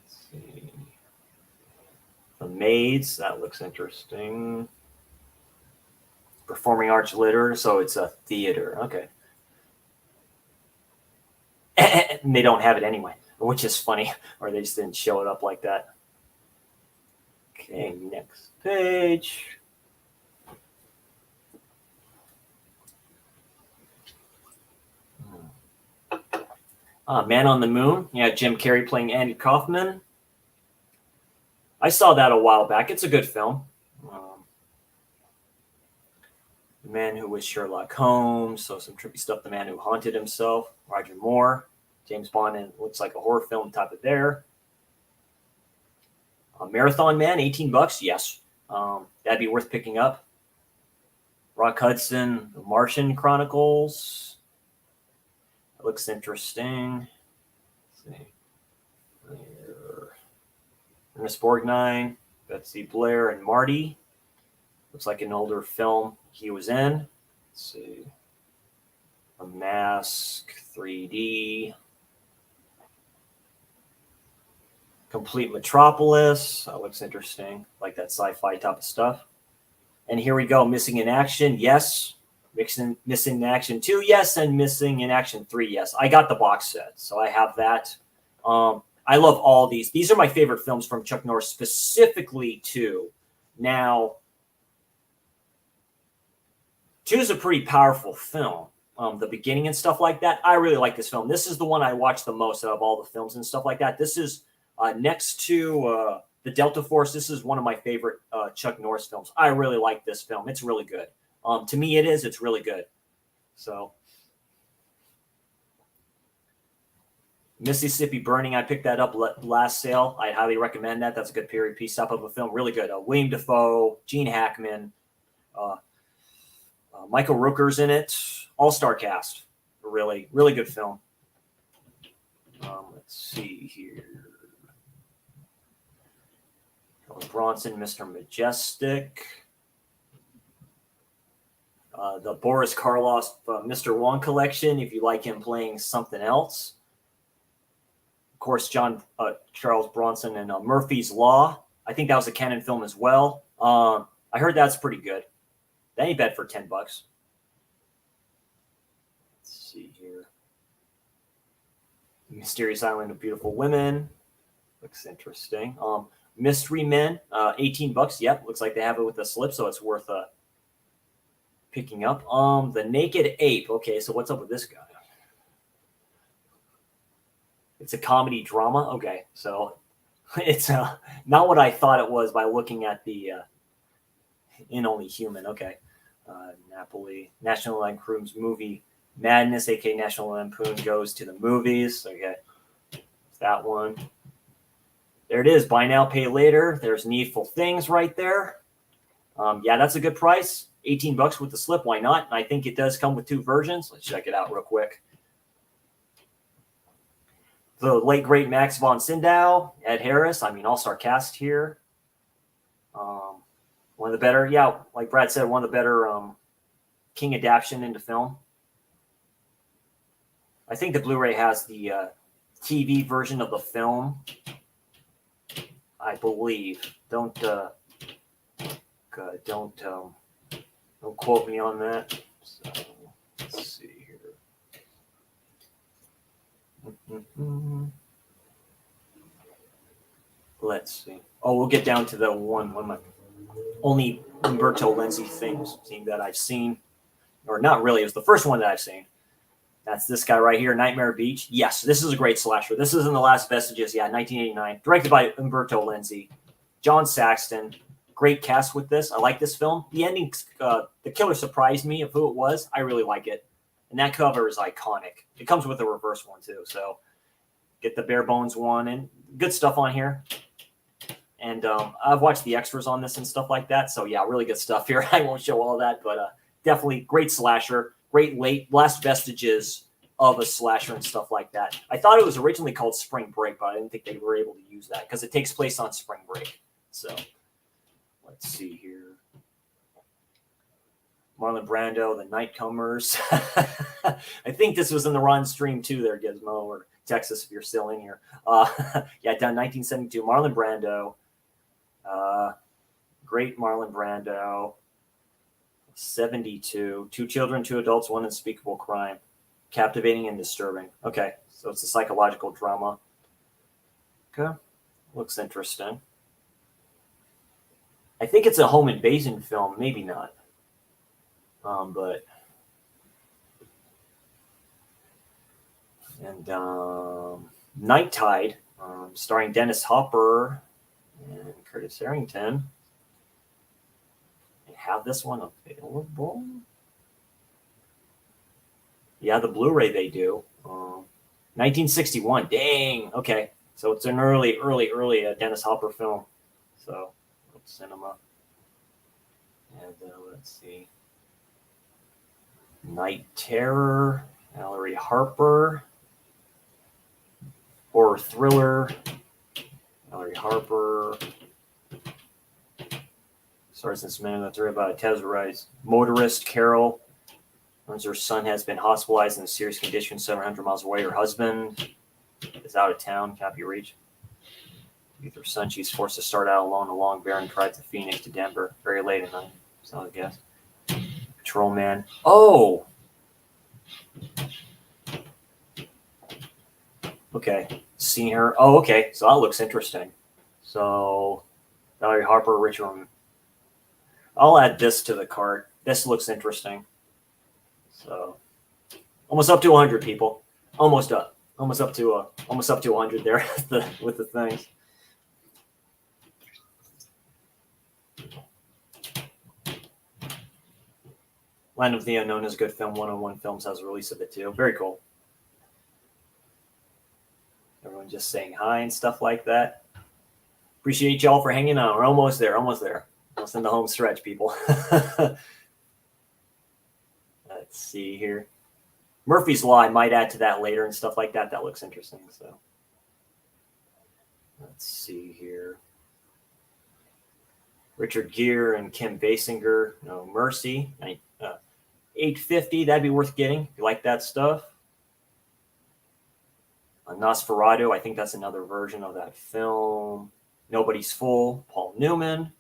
S1: Let's see. The Maids. That looks interesting. Performing Arts Literature. So it's a theater. Okay. And they don't have it anyway, which is funny, or they just didn't show it up like that. Okay, next page. Man on the Moon. Yeah, Jim Carrey playing Andy Kaufman. I saw that a while back. It's a good film. The Man Who Was Sherlock Holmes. So some trippy stuff. The Man Who Haunted Himself. Roger Moore. James Bond, and looks like a horror film type of there. Marathon Man, $18. Yes. That'd be worth picking up. Rock Hudson, The Martian Chronicles. Looks interesting. Let's see. Ernest Borgnine, Betsy Blair, and Marty. Looks like an older film he was in. Let's see. A Mask, 3D. Complete Metropolis. That looks interesting. Like that sci-fi type of stuff. And here we go. Missing in Action. Yes. Missing in Action 2. Yes. And Missing in Action 3. Yes. I got the box set. So I have that. I love all these. These are my favorite films from Chuck Norris, specifically 2. Now, 2 is a pretty powerful film. The beginning and stuff like that. I really like this film. This is the one I watched the most out of all the films and stuff like that. This is next to the Delta Force. This is one of my favorite Chuck Norris films. I really like this film. It's really good. To me, it is. It's really good. So, Mississippi Burning. I picked that up last sale. I highly recommend that. That's a good period piece type of a film. Really good. William Dafoe, Gene Hackman, Michael Rooker's in it. All-star cast. Really, really good film. Let's see here. Charles Bronson, Mr. Majestic. The Boris Karloff Mr. Wong collection, if you like him playing something else. Of course, Charles Bronson and Murphy's Law. I think that was a Canon film as well. I heard that's pretty good. That ain't bad for $10. Let's see here. Mysterious Island of Beautiful Women. Looks interesting. Mystery Men, $18. Yep, looks like they have it with a slip, so it's worth picking up. The Naked Ape. Okay, so what's up with this guy? It's a comedy drama. Okay, so it's not what I thought it was by looking at the In Only Human. Okay. Napoli, National Lampoon's Movie Madness, aka National Lampoon Goes to the Movies. Okay, that one. There it is. Buy now, pay later. There's Needful Things right there. Yeah, that's a good price. $18 with the slip. Why not? I think it does come with 2 versions. Let's check it out real quick. The late great Max von Sydow, Ed Harris. I mean, all-star cast here. One of the better, yeah, like Brad said, one of the better King adaptation into film. I think the Blu-ray has the TV version of the film. I believe. Don't quote me on that. So, let's see here. Let's see. Oh, we'll get down to the one of my only Umberto Lenzi things that I've seen, or not really. It was the first one that I've seen. That's this guy right here, Nightmare Beach. Yes, this is a great slasher. This is in the last vestiges. Yeah, 1989. Directed by Umberto Lenzi. John Saxton. Great cast with this. I like this film. The ending, the killer surprised me of who it was. I really like it. And that cover is iconic. It comes with a reverse one, too. So get the bare bones one. And good stuff on here. And I've watched the extras on this and stuff like that. So, yeah, really good stuff here. I won't show all that, but definitely great slasher. Great last vestiges of a slasher and stuff like that. I thought it was originally called Spring Break, but I didn't think they were able to use that because it takes place on spring break. So let's see here. Marlon Brando, The Nightcomers. I think this was in the Ron stream too there, Gizmo, or Texas if you're still in here. Yeah, done 1972. Marlon Brando. Great Marlon Brando. 72. 2 children, 2 adults, 1 unspeakable crime. Captivating and disturbing. Okay, so it's a psychological drama. Okay, looks interesting. I think it's a home invasion film. Maybe not. But... And Night Tide, starring Dennis Hopper and Curtis Harrington. Have this one available? Yeah, the Blu-ray they do. 1961. Dang. Okay, so it's an early Dennis Hopper film. So cinema. And let's see. Night Terror. Mallory Harper. Horror thriller. Mallory Harper. Stars this man that's right about a terrorized motorist, Carol. Learns her son has been hospitalized in a serious condition 700 miles away. Her husband is out of town, can't be reached. With her son, she's forced to start out alone, a long, barren drive to Phoenix to Denver, very late at night. So I guess. Patrolman. Oh! Okay. Seen her. Oh, okay. So that looks interesting. So, Valerie Harper, Richard. I'll add this to the cart. This looks interesting. So, almost up to 100 people. Almost up to 100 there with the things. Land of the Unknown is a good film. 101 Films has a release of it too. Very cool. Everyone just saying hi and stuff like that. Appreciate y'all for hanging on. We're almost there. Almost in the home stretch, people. Let's see here. Murphy's Law, I might add to that later and stuff like that. That looks interesting. So let's see here. Richard Gere and Kim Basinger, No Mercy. 850, that'd be worth getting if you like that stuff. Nosferatu, I think that's another version of that film. Nobody's Fool, Paul Newman.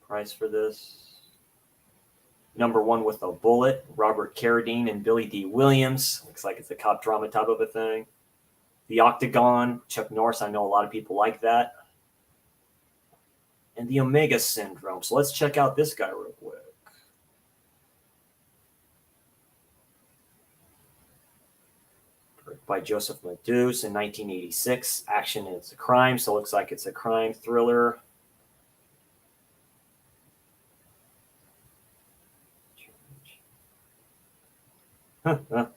S1: Price for this. Number One with a Bullet, Robert Carradine and Billy D. Williams. Looks like it's a cop drama type of a thing. The Octagon, Chuck Norris. I know a lot of people like that. And the Omega Syndrome. So let's check out this guy real quick. By Joseph Meduse in 1986. Action, it's a crime, so it looks like it's a crime thriller. Let's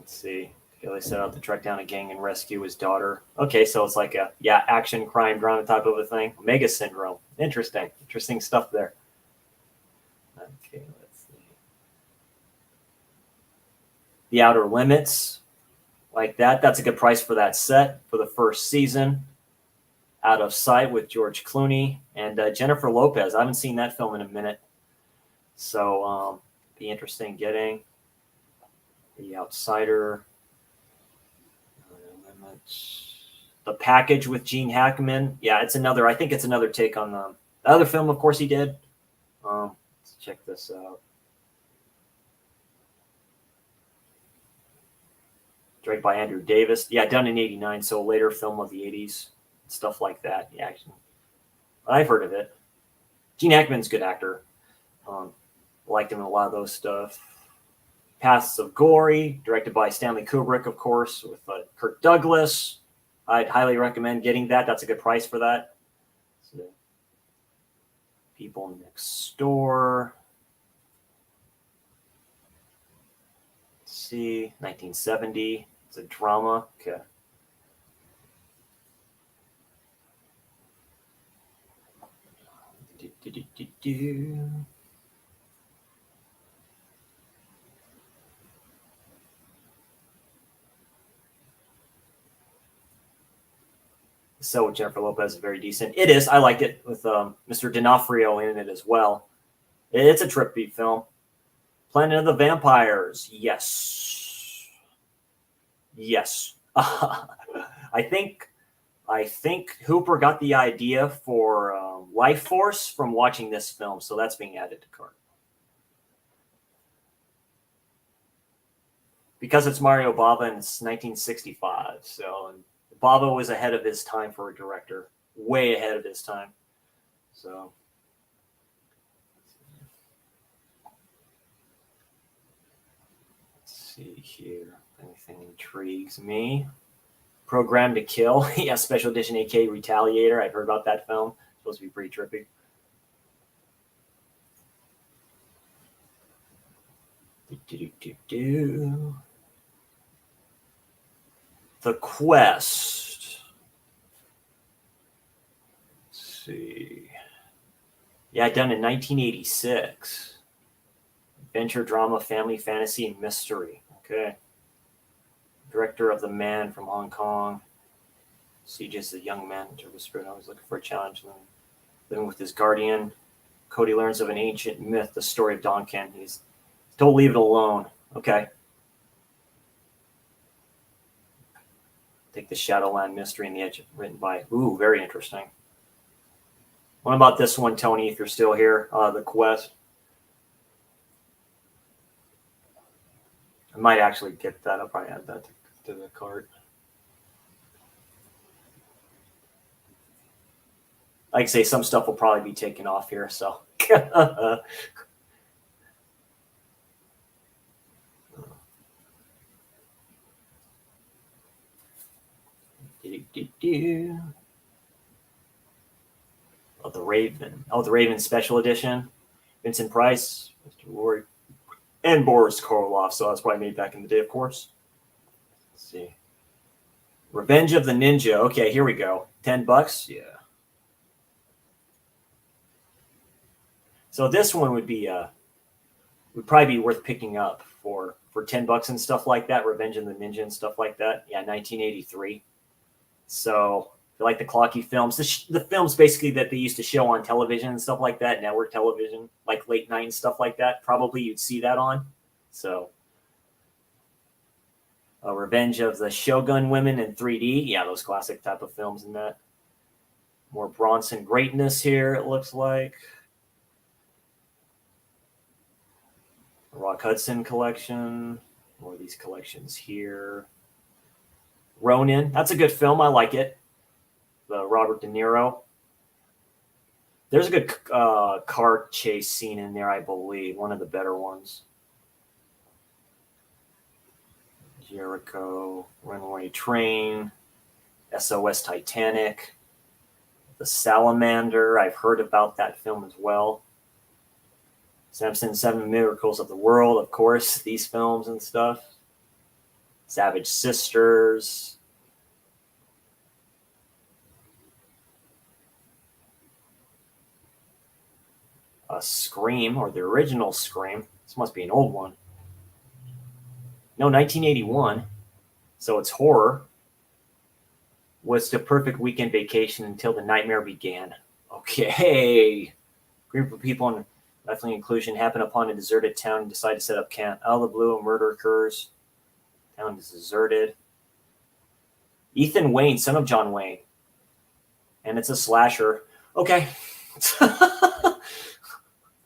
S1: see. They set out to track down a gang and rescue his daughter. Okay, so it's like a action crime drama type of a thing. Omega Syndrome. Interesting stuff there. Okay, let's see. The Outer Limits, like that. That's a good price for that set for the first season. Out of Sight with George Clooney and Jennifer Lopez. I haven't seen that film in a minute, so be interesting getting. The Outsider. The Package with Gene Hackman. Yeah, it's another. I think it's another take on the other film. Of course, he did. Let's check this out. Directed by Andrew Davis. Yeah, done in '89. So later film of the '80s, stuff like that. Yeah, actually, I've heard of it. Gene Hackman's a good actor. Liked him in a lot of those stuff. Paths of Glory, directed by Stanley Kubrick, of course, with Kirk Douglas. I'd highly recommend getting that. That's a good price for that. So, People Next Door. Let's see, 1970. It's a drama. Okay. So with Jennifer Lopez is very decent. It is. I liked it with Mr. D'Onofrio in it as well. It's a trippy film. Planet of the Vampires. Yes. I think Hooper got the idea for Life Force from watching this film, so that's being added to cart. Because it's Mario Bava and it's 1965, so Bava was ahead of his time for a director, way ahead of his time. So, let's see here. Anything intrigues me? Program to Kill. Yeah, Special Edition AK Retaliator. I've heard about that film. It's supposed to be pretty trippy. The Quest. Let's see. Yeah, done in 1986. Adventure, drama, family, fantasy, and mystery. Okay. Director of The Man from Hong Kong. Siege is a young man to whisper, always looking for a challenge. Living with his guardian. Cody learns of an ancient myth, the story of Donkin. He's don't leave it alone. Okay. Take the Shadowland Mystery and the Edge, written by. Ooh, very interesting. What about this one, Tony, if you're still here? The Quest. I might actually get that. I'll probably add that to the cart. Like I say, some stuff will probably be taken off here, so. Oh, the Raven. Oh, the Raven Special Edition. Vincent Price, Mr. Rory, and Boris Karloff. So that's probably made back in the day, of course. Let's see. Revenge of the Ninja. Okay, here we go. $10. Yeah. So this one would probably be worth picking up for $10 and stuff like that. Revenge of the Ninja and stuff like that. Yeah, 1983. So if you like the clocky films, the films basically that they used to show on television and stuff like that, network television, like late night and stuff like that, probably you'd see that on. So Revenge of the Shogun Women in 3D. Yeah, those classic type of films and that. More Bronson greatness here, it looks like. Rock Hudson collection. More of these collections here. Ronin. That's a good film. I like it. The Robert De Niro. There's a good car chase scene in there, I believe. One of the better ones. Jericho. Runaway Train. SOS Titanic. The Salamander. I've heard about that film as well. Samson, Seven Miracles of the World, of course, these films and stuff. Savage Sisters. Scream, or the original Scream. This must be an old one. No, 1981. So it's horror. Was the perfect weekend vacation until the nightmare began. Okay. Group of people in definitely inclusion happen upon a deserted town and decide to set up camp. Out of the blue, a murder occurs. Town is deserted. Ethan Wayne, son of John Wayne. And it's a slasher. Okay.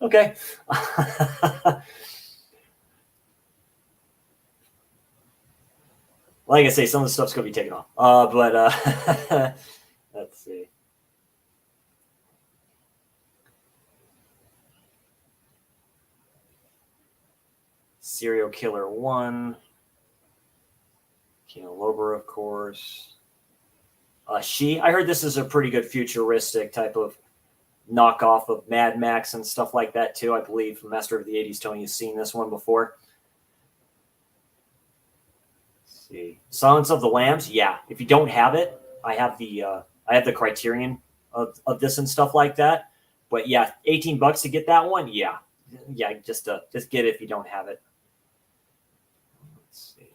S1: Okay. Like I say, some of the stuff's going to be taken off. But let's see. Serial Killer 1. Keanu Lober, of course. I heard this is a pretty good futuristic type of knockoff of Mad Max and stuff like that, too. I believe Master of the 80s, Tony, has seen this one before. Let's see. Silence of the Lambs. Yeah. If you don't have it, I have the Criterion of this and stuff like that. But yeah, $18 to get that one. Yeah. Yeah. Just get it if you don't have it. Let's see.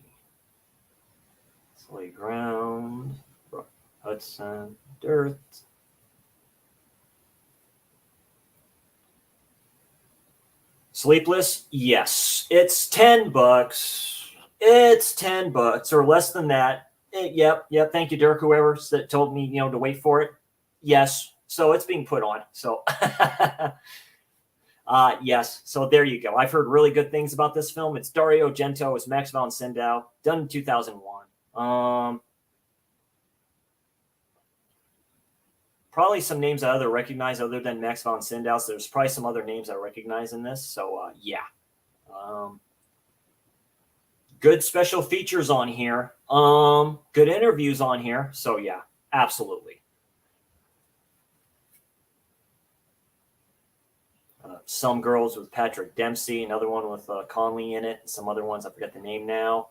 S1: Playground. Hudson. Dirt. Sleepless. Yes. It's $10. It's $10 or less than that. Yep. Thank you, Dirk. Whoever told me, to wait for it. Yes. So it's being put on. So, yes. So there you go. I've heard really good things about this film. It's Dario Argento. It's Max von Sydow. Done in 2001. Probably some names I recognize other than Max von Sydow. So there's probably some other names I recognize in this. So, yeah. Good special features on here. Good interviews on here. So yeah, absolutely. Some Girls with Patrick Dempsey, another one with Conley in it. Some other ones, I forget the name now.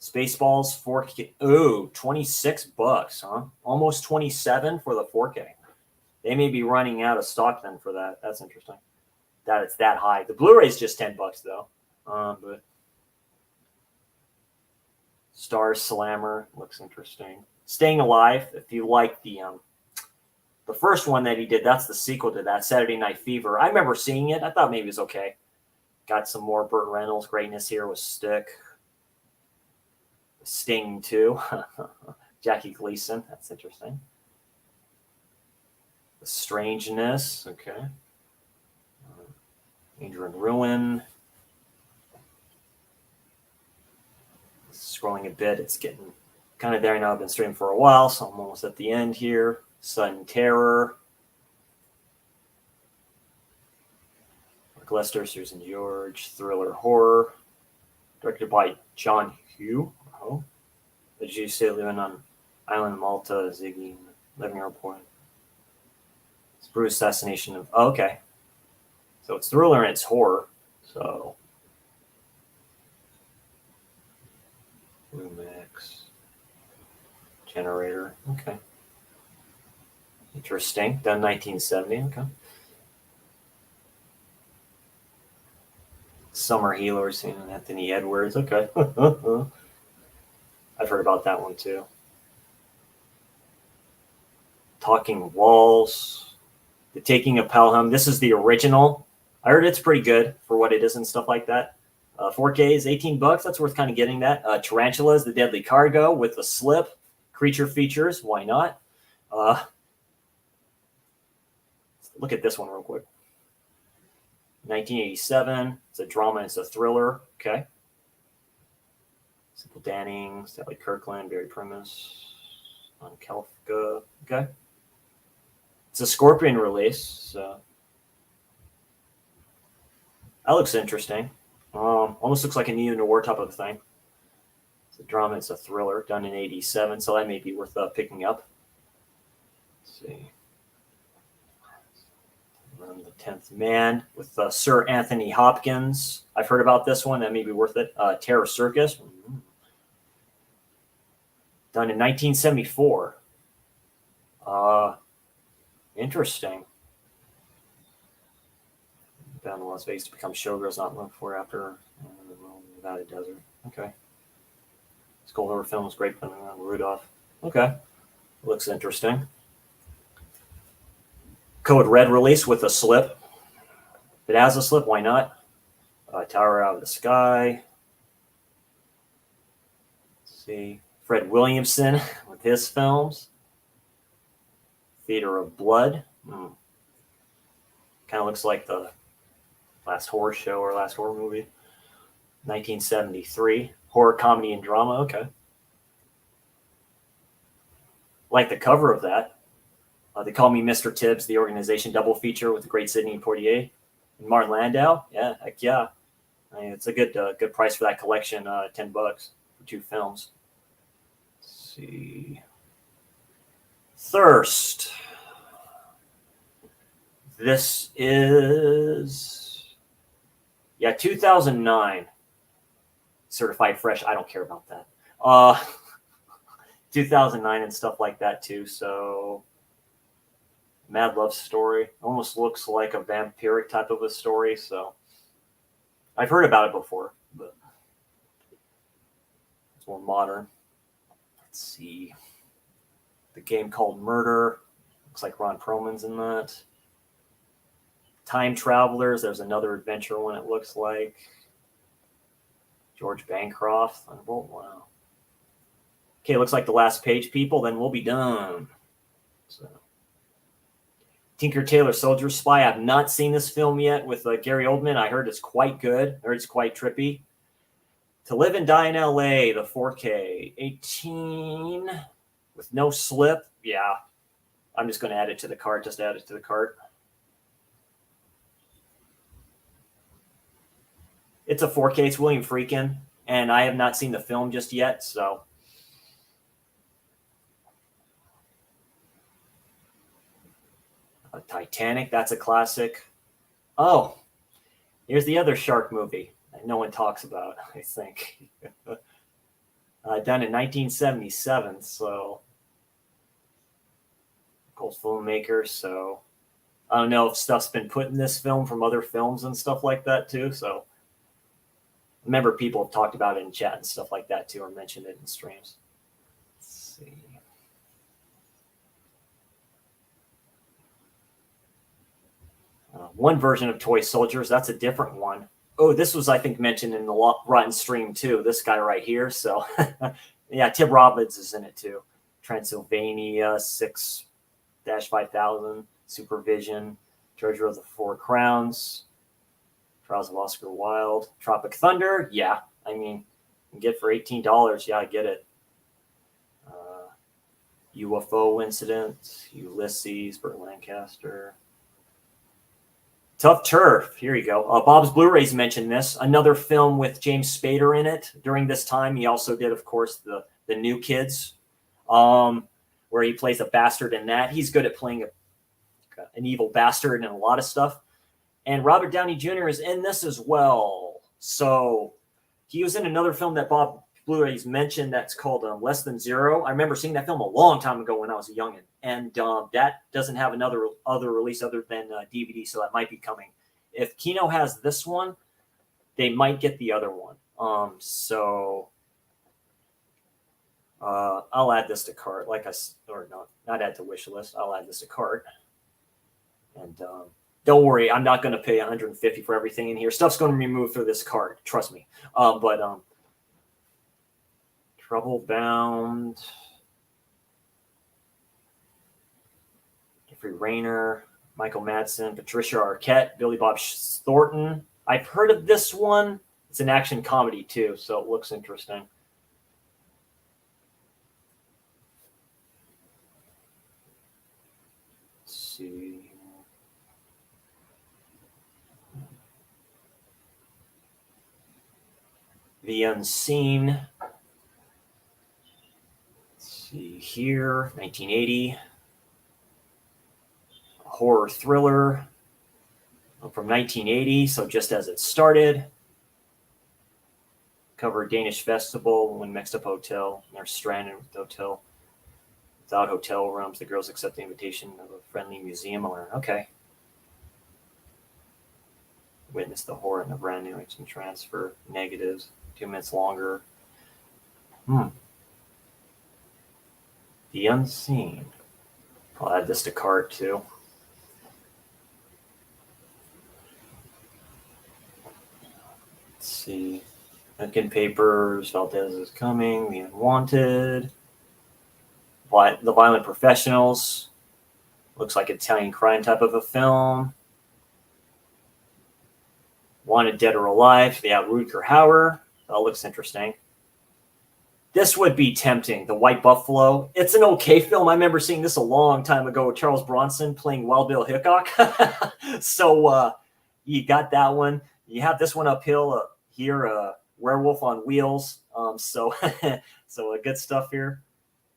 S1: Spaceballs 4K. Oh, $26, huh? Almost 27 for the 4K. They may be running out of stock then for that. That's interesting. that it's that high. The Blu-ray is just $10 though. But Star Slammer looks interesting. Staying Alive, if you like the first one that he did, that's the sequel to that, Saturday Night Fever. I remember seeing it. I thought maybe it was okay. Got some more Burt Reynolds greatness here with Stick. Sting too. Jackie Gleason, that's interesting. The Strangeness, okay. Danger and Ruin. Scrolling a bit, it's getting kind of there now. I've been streaming for a while, so I'm almost at the end here. Sudden Terror. Mark Lester, Susan George. Thriller Horror. Directed by John Hugh. Oh. The Jews say living on Island Malta, Ziggy, living report. It's Bruce assassination of. Oh, okay. So it's thriller and it's horror. So. Lumix. Generator. Okay. Interesting. Done 1970. Okay. Summer Healers, Anthony Edwards. Okay. I've heard about that one too. Talking Walls. The Taking of Pelham. This is the original. I heard it's pretty good for what it is and stuff like that. 4K is $18. That's worth kind of getting that. Tarantulas, The Deadly Cargo with the slip. Creature features. Why not? Look at this one real quick. 1987. It's a drama. It's a thriller. Okay. Simple Danning, Sally Kirkland, Barry Primus, on Kelfka. Okay. It's a Scorpion release. So that looks interesting. Almost looks like a neo-noir type of thing. It's a drama. It's a thriller done in 87. So that may be worth picking up. Let's see. The 10th Man with Sir Anthony Hopkins. I've heard about this one. That may be worth it. Terror Circus. Done in 1974. Interesting. Bound to Las Vegas to become showgirls not looked for after Nevada Desert. Okay. Skull Horror Films, Great Fun around Rudolph. Okay. Looks interesting. Code Red release with a slip. If it has a slip, why not? Tower Out of the Sky. Let's see. Fred Williamson with his films. Theater of Blood. Kind of looks like the last horror show or last horror movie. 1973. Horror, comedy, and drama. Okay. Like the cover of that. They Call Me Mr. Tibbs, the organization double feature with the great Sidney Poitier and Martin Landau. Yeah, heck yeah. I mean, it's a good price for that collection. $10 for 2 films. Let's see. Thirst. This is 2009. Certified fresh. I don't care about that. 2009 and stuff like that too. So. Mad Love Story. Almost looks like a vampiric type of a story. So I've heard about it before, but it's more modern. Let's see. The Game Called Murder. Looks like Ron Perlman's in that. Time Travelers. There's another adventure one, it looks like. George Bancroft. Thunderbolt. Wow. Okay, looks like the last page, people. Then we'll be done. So. Tinker Tailor Soldier Spy. I've not seen this film yet with Gary Oldman. I heard it's quite good. I heard it's quite trippy. To Live and Die in L.A., the 4K. 18 with no slip. Yeah. I'm just going to add it to the cart. Just add it to the cart. It's a 4K. It's William Friedkin. And I have not seen the film just yet, so... Titanic, that's a classic. Oh, here's the other shark movie that no one talks about, I think. Done in 1977, so Cold filmmaker, so I don't know if stuff's been put in this film from other films and stuff like that too. So I remember people have talked about it in chat and stuff like that too, or mentioned it in streams. Let's see. One version of Toy Soldiers, that's a different one. Oh, this was, I think, mentioned in the Rotten stream too. This guy right here. So, yeah, Tim Robbins is in it too. Transylvania 6-5000, Supervision, Treasure of the Four Crowns, Trials of Oscar Wilde, Tropic Thunder. Yeah, I mean, you get for $18. Yeah, I get it. UFO Incident, Ulysses, Burt Lancaster. Tough Turf. Here you go. Bob's Blu-rays mentioned this. Another film with James Spader in it during this time. He also did, of course, the New Kids, where he plays a bastard in that. He's good at playing an evil bastard in a lot of stuff. And Robert Downey Jr. is in this as well. So he was in another film that Bob Blu-rays mentioned that's called Less Than Zero. I remember seeing that film a long time ago when I was a youngin'. And that doesn't have another release other than DVD, so that might be coming. If Kino has this one, they might get the other one. I'll add this to cart, not add to wish list. I'll add this to cart. And don't worry, I'm not going to pay $150 for everything in here. Stuff's going to be moved through this cart, trust me. Trouble Bound. Jeffrey Rayner, Michael Madsen, Patricia Arquette, Billy Bob Thornton. I've heard of this one. It's an action comedy too, so it looks interesting. Let's see. The Unseen. Let's see here, 1980. Horror thriller from 1980, so just as it started. Cover a Danish festival when mixed up hotel. And they're stranded with the hotel. Without hotel rooms, the girls accept the invitation of a friendly museum owner. Okay. Witness the horror in a brand new instant transfer. Negatives. 2 minutes longer. The Unseen. I'll add this to cart too. Let's see. Lincoln Papers, Valdez is Coming, The Unwanted, The Violent Professionals. Looks like Italian crime type of a film. Wanted Dead or Alive, yeah, Rutger Hauer. That looks interesting. This would be tempting, The White Buffalo. It's an okay film. I remember seeing this a long time ago with Charles Bronson playing Wild Bill Hickok. So you got that one. You have this one uphill here, Werewolf on Wheels. So good stuff here.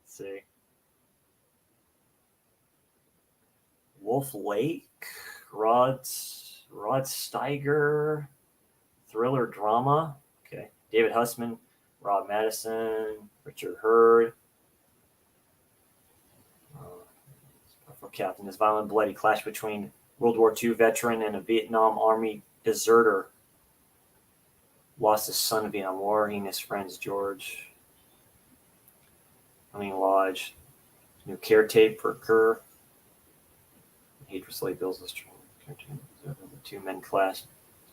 S1: Let's see. Wolf Lake, Rod Steiger, thriller drama. Okay. David Hussman, Rob Madison, Richard Hurd. Captain, this violent, bloody clash between World War II veteran and a Vietnam Army deserter. Lost his son in Vietnam War. He and his friends George. Lodge. New caretaker. Hatred Bills is the two men clash.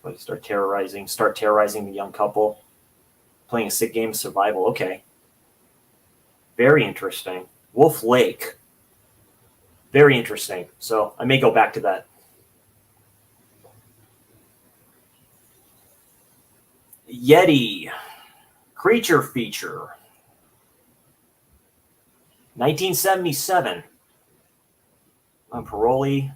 S1: So start terrorizing the young couple. Playing a sick game of survival. Okay. Very interesting. Wolf Lake. Very interesting. So I may go back to that. Yeti. Creature feature. 1977. On Paroli.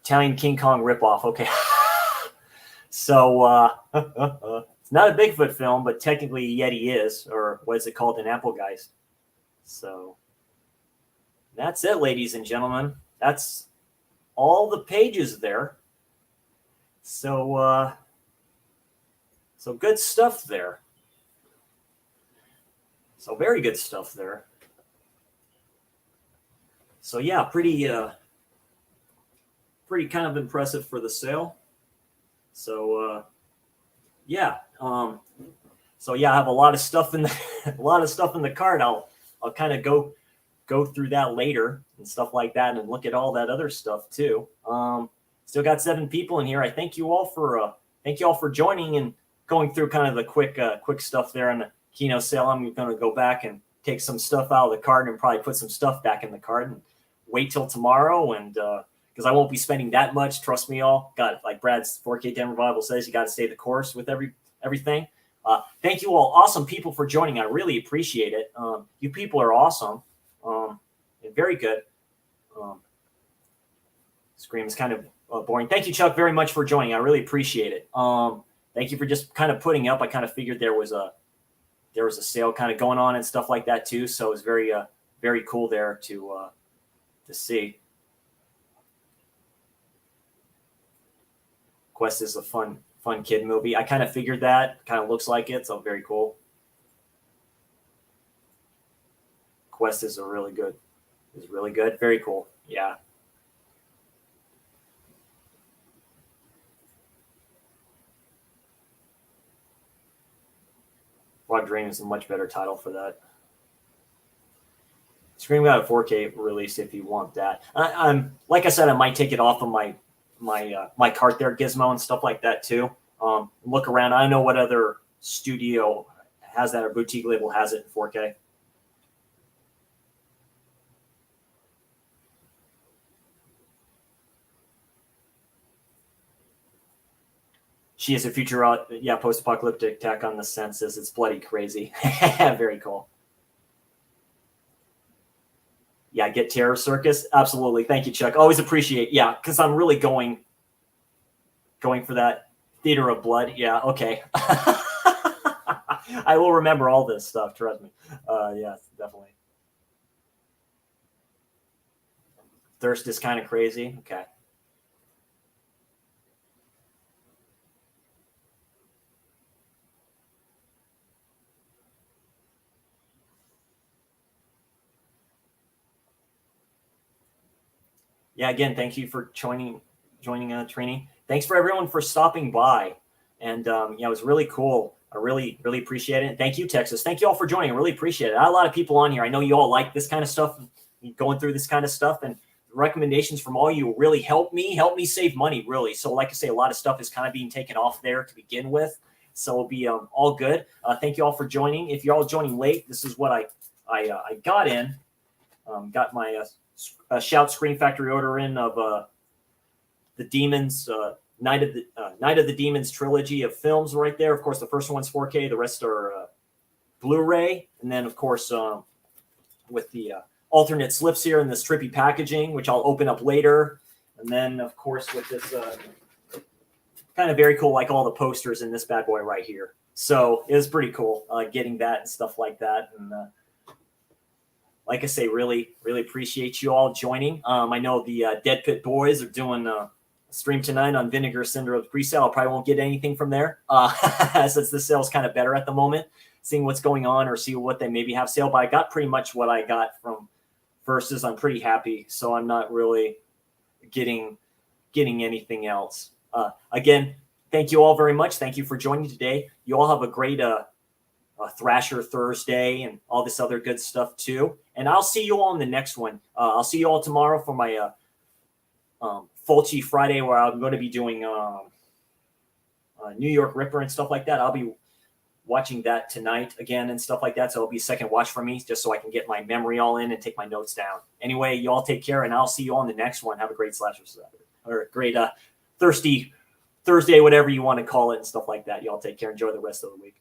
S1: Italian King Kong ripoff. Okay. So it's not a Bigfoot film, but technically Yeti is, or what is it called in Applegeist? So that's it, ladies and gentlemen. That's all the pages there. So good stuff there. So very good stuff there. So yeah, pretty kind of impressive for the sale. So yeah, so yeah, I have a lot of stuff in the a lot of stuff in the cart. I'll kind of go through that later and stuff like that, and look at all that other stuff too. Still got 7 people in here. I thank you all for joining and going through kind of the quick stuff there on the Keno sale. I'm going to go back and take some stuff out of the cart and probably put some stuff back in the cart and wait till tomorrow. And because I won't be spending that much, trust me, all. Got like Brad's 4K Denver Bible says, you got to stay the course with everything. Thank you all, awesome people, for joining. I really appreciate it. You people are awesome. Very good. Scream is kind of boring. Thank you, Chuck, very much for joining. I really appreciate it. Thank you for just kind of putting up. I kind of figured there was a sale kind of going on and stuff like that too. So it was very cool there to see. Quest is a fun kid movie. I kind of figured that. Kind of looks like it, so very cool. Quest is really good. Very cool. Yeah. Rock Dream is a much better title for that. Scream got a 4K release if you want that. I'm like I said, I might take it off of my cart there, Gizmo, and stuff like that too. Look around. I know what other studio has that, or boutique label has it in 4K. She is a future, post-apocalyptic attack on the senses. It's bloody crazy. Very cool. Yeah, get Terror Circus. Absolutely. Thank you, Chuck. Always appreciate. Yeah, because I'm really going for that Theater of Blood. Yeah, okay. I will remember all this stuff. Trust me. Yeah, definitely. Thirst is kind of crazy. Okay. Yeah, again, thank you for joining Trini. Thanks for everyone for stopping by. And yeah, it was really cool. I really appreciate it. Thank you, Texas. Thank you all for joining. I really appreciate it. I had a lot of people on here. I know you all like this kind of stuff, going through this kind of stuff, and recommendations from all you really help me save money, really. So like I say, a lot of stuff is kind of being taken off there to begin with. So it'll be all good. Thank you all for joining. If you're all joining late, this is what I got in. Got my Shout Scream Factory order in of the Demons, Night of the Demons trilogy of films right there. Of course, the first one's 4K. The rest are Blu-ray. And then, of course, with the alternate slips here in this trippy packaging, which I'll open up later. And then, of course, with this kind of very cool, like all the posters in this bad boy right here. So it was pretty cool getting that and stuff like that. And like I say, really appreciate you all joining. I know the Dead Pit Boys are doing a stream tonight on Vinegar Syndrome's presale. I probably won't get anything from there since the sale's kind of better at the moment, seeing what's going on or see what they maybe have sale. But I got pretty much what I got from Versus. I'm pretty happy, so I'm not really getting anything else. Again, thank you all very much. Thank you for joining today. You all have a great Thrasher Thursday and all this other good stuff too. And I'll see you all in the next one. I'll see you all tomorrow for my Fulci Friday, where I'm going to be doing New York Ripper and stuff like that. I'll be watching that tonight again and stuff like that. So it'll be a second watch for me, just so I can get my memory all in and take my notes down. Anyway, you all take care, and I'll see you all on the next one. Have a great Slasher Saturday, or great Thirsty Thursday, whatever you want to call it, and stuff like that. You all take care. Enjoy the rest of the week.